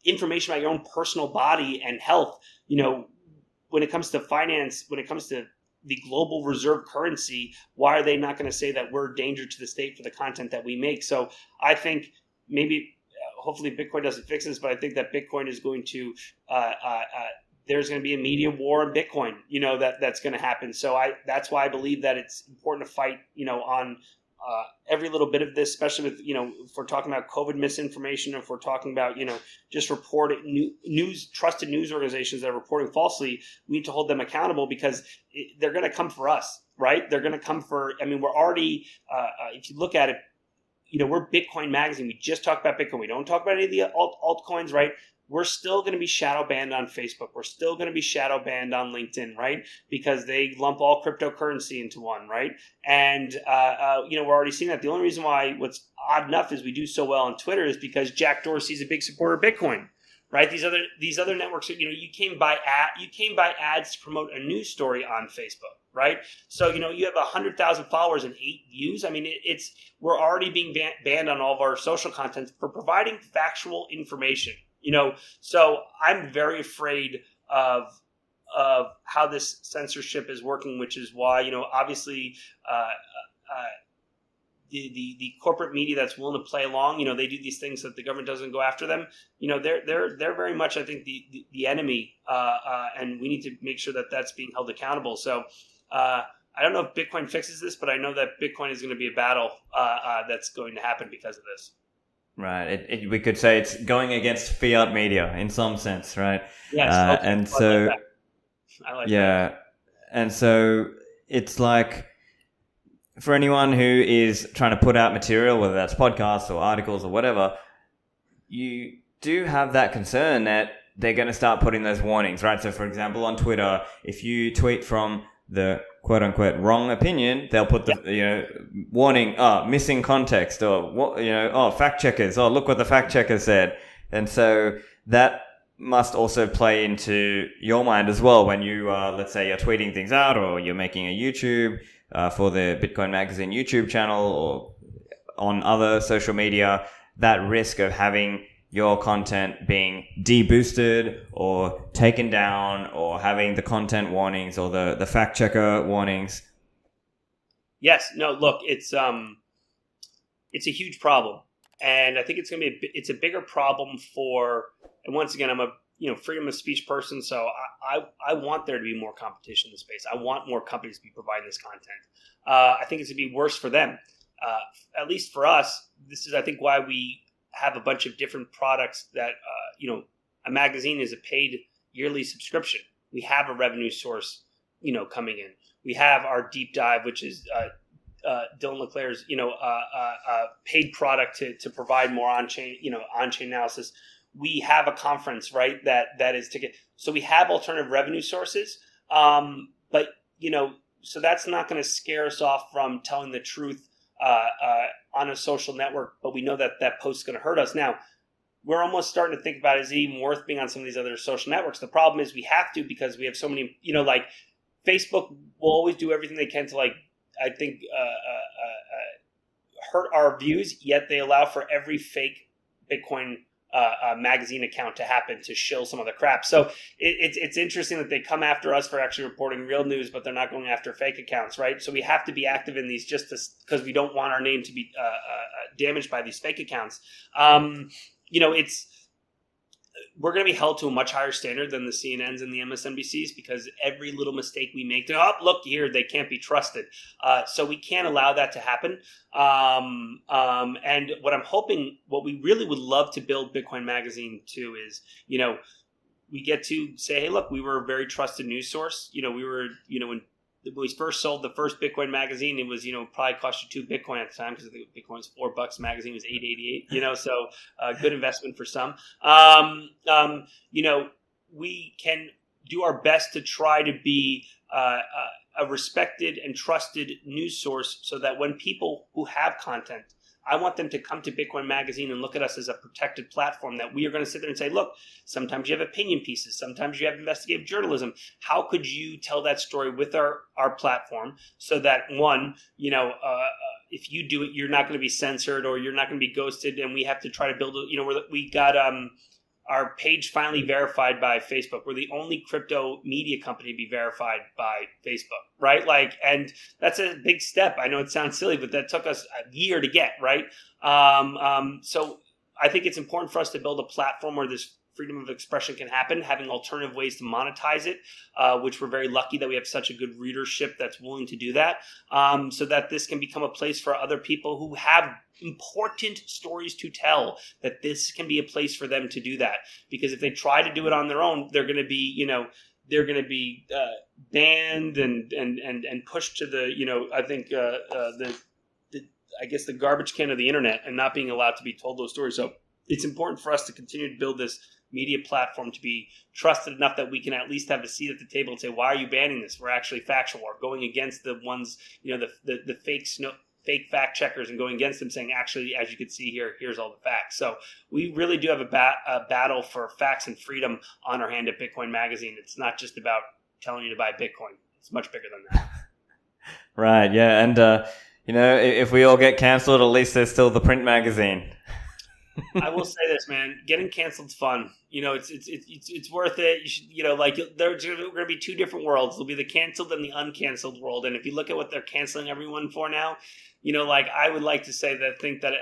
information about your own personal body and health. When it comes to finance, when it comes to the global reserve currency, why are they not going to say that we're a danger to the state for the content that we make? So I think maybe, hopefully Bitcoin doesn't fix this, but I think that Bitcoin is going to there's going to be a media war in Bitcoin, that's going to happen. So that's why I believe that it's important to fight, on every little bit of this, especially with, if we're talking about COVID misinformation, if we're talking about, just reporting trusted news organizations that are reporting falsely, we need to hold them accountable because they're going to come for us, right? They're going to come for, we're already, if you look at it, we're Bitcoin Magazine. We just talk about Bitcoin. We don't talk about any of the altcoins, right? We're still going to be shadow banned on Facebook. We're still going to be shadow banned on LinkedIn, right? Because they lump all cryptocurrency into one, right? And, we're already seeing that. The only reason why what's odd enough is we do so well on Twitter is because Jack Dorsey's a big supporter of Bitcoin, right? These other networks, you came by ads to promote a news story on Facebook, right? So, you have 100,000 followers and 8 views. We're already being banned on all of our social content for providing factual information. So I'm very afraid of how this censorship is working, which is why, obviously, the corporate media that's willing to play along, they do these things so that the government doesn't go after them. They're very much, I think, the enemy, and we need to make sure that that's being held accountable. So I don't know if Bitcoin fixes this, but I know that Bitcoin is going to be a battle that's going to happen because of this. Right. We could say it's going against Fiat Media in some sense, right? Yes. And so, I like that. And so it's like for anyone who is trying to put out material, whether that's podcasts or articles or whatever, you do have that concern that they're going to start putting those warnings, right? So, for example, on Twitter, if you tweet from the quote-unquote wrong opinion, they'll put the warning, missing context, or fact checkers, look what the fact checker said. And so that must also play into your mind as well when you let's say you're tweeting things out, or you're making a YouTube for the Bitcoin Magazine YouTube channel, or on other social media, that risk of having your content being deboosted or taken down, or having the content warnings or the fact checker warnings. It's a huge problem, and I think it's going to be it's a bigger problem for. And once again, I'm a freedom of speech person, so I want there to be more competition in the space. I want more companies to be providing this content. I think it's going to be worse for them. At least for us, this is I think why we have a bunch of different products that, a magazine is a paid yearly subscription. We have a revenue source, coming in. We have our deep dive, which is Dylan LeClaire's, paid product to provide more on-chain analysis. We have a conference, right? That is ticket. So we have alternative revenue sources. But, so that's not going to scare us off from telling the truth on a social network, but we know that post is going to hurt us. Now, we're almost starting to think about, is it even worth being on some of these other social networks? The problem is we have to, because we have so many, like Facebook will always do everything they can to hurt our views, yet they allow for every fake Bitcoin magazine account to happen to shill some of the crap. So it's interesting that they come after us for actually reporting real news, but they're not going after fake accounts, right? So we have to be active in these just because we don't want our name to be damaged by these fake accounts. We're going to be held to a much higher standard than the CNNs and the MSNBCs, because every little mistake we make, look here, they can't be trusted. So we can't allow that to happen. And what we really would love to build Bitcoin Magazine to is, we get to say, hey, look, we were a very trusted news source. We were, when we first sold the first Bitcoin magazine, it was, probably cost you $2 Bitcoin at the time, because I think Bitcoin was $4. Magazine was $8.88. So good investment for some. We can do our best to try to be a respected and trusted news source, so that when people who have content, I want them to come to Bitcoin Magazine and look at us as a protected platform, that we are going to sit there and say, look, sometimes you have opinion pieces, sometimes you have investigative journalism. How could you tell that story with our platform, so that one, if you do it, you're not going to be censored, or you're not going to be ghosted, and we have to try to build we got our page finally verified by Facebook. We're the only crypto media company to be verified by Facebook, right? And that's a big step. I know it sounds silly, but that took us a year to get, right? So I think it's important for us to build a platform where there's freedom of expression can happen, having alternative ways to monetize it, which we're very lucky that we have such a good readership that's willing to do that, so that this can become a place for other people who have important stories to tell, that this can be a place for them to do that. Because if they try to do it on their own, they're going to be, banned and pushed to the, I think I guess the garbage can of the internet, and not being allowed to be told those stories. So it's important for us to continue to build this media platform to be trusted enough that we can at least have a seat at the table and say, why are you banning this? We're actually factual, or going against the ones, the fake fact checkers, and going against them, saying, actually, as you can see here, here's all the facts. So we really do have a battle for facts and freedom on our hand at Bitcoin Magazine. It's not just about telling you to buy Bitcoin. It's much bigger than that. Right, yeah. And, if we all get cancelled, at least there's still the print magazine. I will say this, man. Getting canceled's fun. It's worth it. You should, there's going to be two different worlds. There'll be the canceled and the uncanceled world. And if you look at what they're canceling everyone for now, I would like to say that think that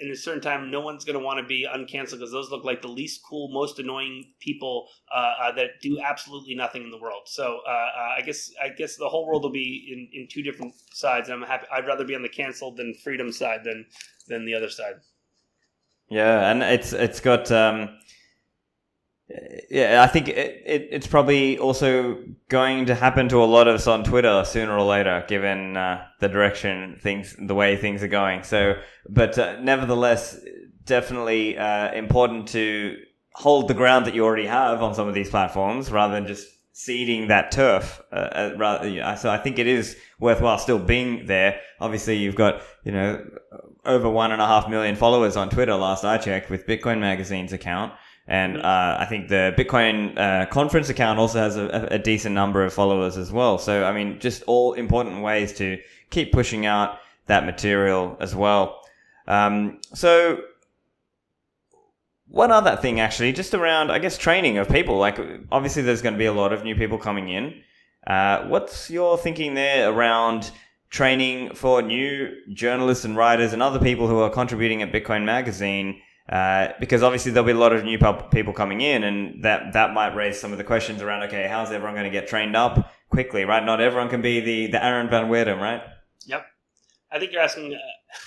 in a certain time, no one's going to want to be uncanceled, because those look like the least cool, most annoying people that do absolutely nothing in the world. So I guess the whole world will be in two different sides. And I'm happy. I'd rather be on the canceled than freedom side than the other side. Yeah, and it's got I think it's probably also going to happen to a lot of us on Twitter sooner or later, given the way things are going. So, but nevertheless, definitely important to hold the ground that you already have on some of these platforms, rather than just seeding that turf. So I think it is worthwhile still being there. Obviously, you've got over 1.5 million followers on Twitter last I checked, with Bitcoin Magazine's account. And I think the Bitcoin conference account also has a decent number of followers as well. So, I mean, just all important ways to keep pushing out that material as well. So one other thing, actually, just around, I guess, training of people. Like, obviously, there's going to be a lot of new people coming in. What's your thinking there around training for new journalists and writers and other people who are contributing at Bitcoin Magazine? Because obviously there'll be a lot of new people coming in, and that might raise some of the questions around, okay, how's everyone going to get trained up quickly, right? Not everyone can be the Aaron Van Weerden, right? Yep. I think you're asking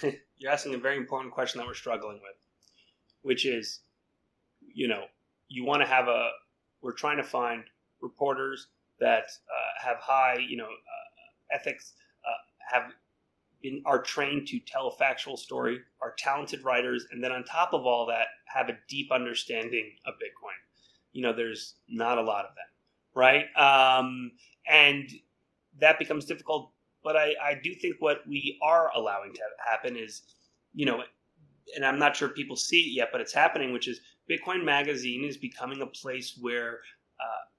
a very important question that we're struggling with, which is, we're trying to find reporters that have high, ethics, are trained to tell a factual story, are talented writers, and then on top of all that, have a deep understanding of Bitcoin. There's not a lot of them, right? And that becomes difficult. But I do think what we are allowing to happen is, and I'm not sure people see it yet, but it's happening, which is Bitcoin Magazine is becoming a place where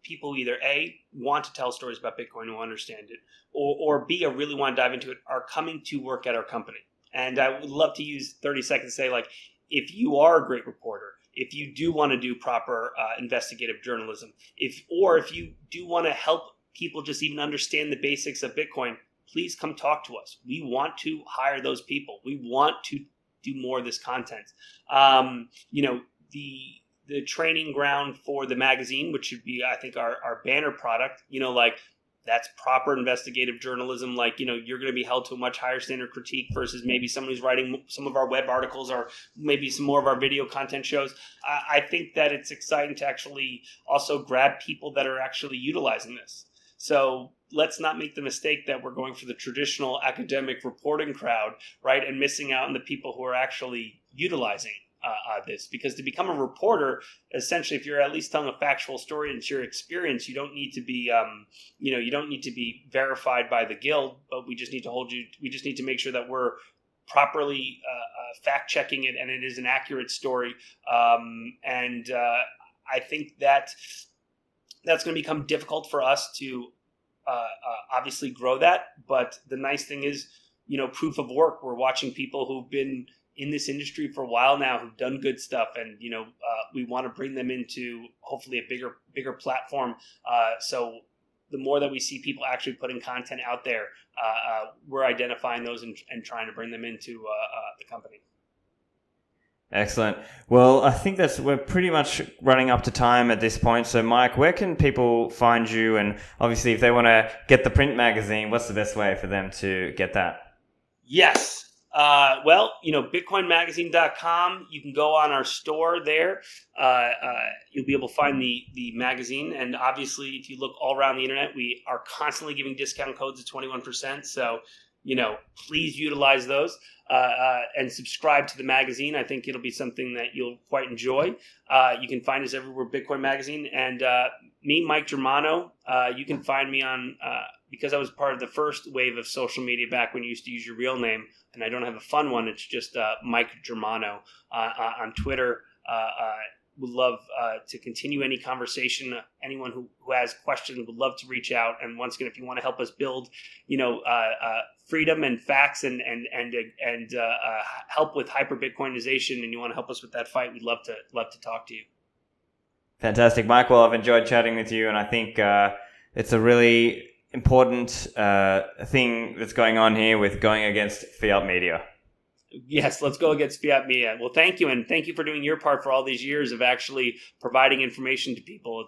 people either A, want to tell stories about Bitcoin who understand it, or B, or really want to dive into it, are coming to work at our company. And I would love to use 30 seconds to say, like, if you are a great reporter, if you do want to do proper investigative journalism, if you do want to help people just even understand the basics of Bitcoin, please come talk to us. We want to hire those people. We want to do more of this content. The training ground for the magazine, which should be, I think, our banner product, that's proper investigative journalism. You're going to be held to a much higher standard critique versus maybe someone who's writing some of our web articles or maybe some more of our video content shows. I think that it's exciting to actually also grab people that are actually utilizing this. So let's not make the mistake that we're going for the traditional academic reporting crowd, right, and missing out on the people who are actually utilizing this. Because to become a reporter, essentially, if you're at least telling a factual story and it's your experience, you don't need to be, you don't need to be verified by the guild, but we just need to hold you. We just need to make sure that we're properly fact checking it and it is an accurate story. I think that's going to become difficult for us to obviously grow that. But the nice thing is, proof of work. We're watching people who've been in this industry for a while now, who've done good stuff, and we want to bring them into hopefully a bigger platform. So the more that we see people actually putting content out there, we're identifying those and trying to bring them into the company. Excellent. Well, I think we're pretty much running up to time at this point. So, Mike, where can people find you? And obviously, if they want to get the print magazine, what's the best way for them to get that? Yes. Well, bitcoinmagazine.com. You can go on our store there. You'll be able to find the magazine. And obviously, if you look all around the internet, we are constantly giving discount codes of 21%. So, please utilize those and subscribe to the magazine. I think it'll be something that you'll quite enjoy. You can find us everywhere, Bitcoin Magazine. And me, Mike Germano, you can find me on... because I was part of the first wave of social media back when you used to use your real name, and I don't have a fun one. It's just Mike Germano on Twitter. Would love to continue any conversation. Anyone who has questions would love to reach out. And once again, if you want to help us build, freedom and facts and help with hyper Bitcoinization, and you want to help us with that fight, we'd love to talk to you. Fantastic, Mike. Well, I've enjoyed chatting with you, and I think it's a really important thing that's going on here with going against Fiat Media. Yes, let's go against Fiat Media. Well, thank you, and thank you for doing your part for all these years of actually providing information to people.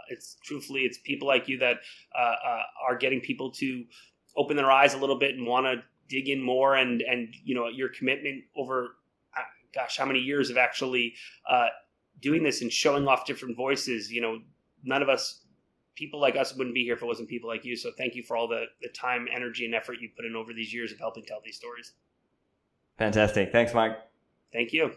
It's truthfully, it's people like you that are getting people to open their eyes a little bit and want to dig in more, and your commitment over, how many years of actually doing this and showing off different voices. None of us. People like us wouldn't be here if it wasn't people like you. So thank you for all the time, energy, and effort you put in over these years of helping tell these stories. Fantastic. Thanks, Mike. Thank you.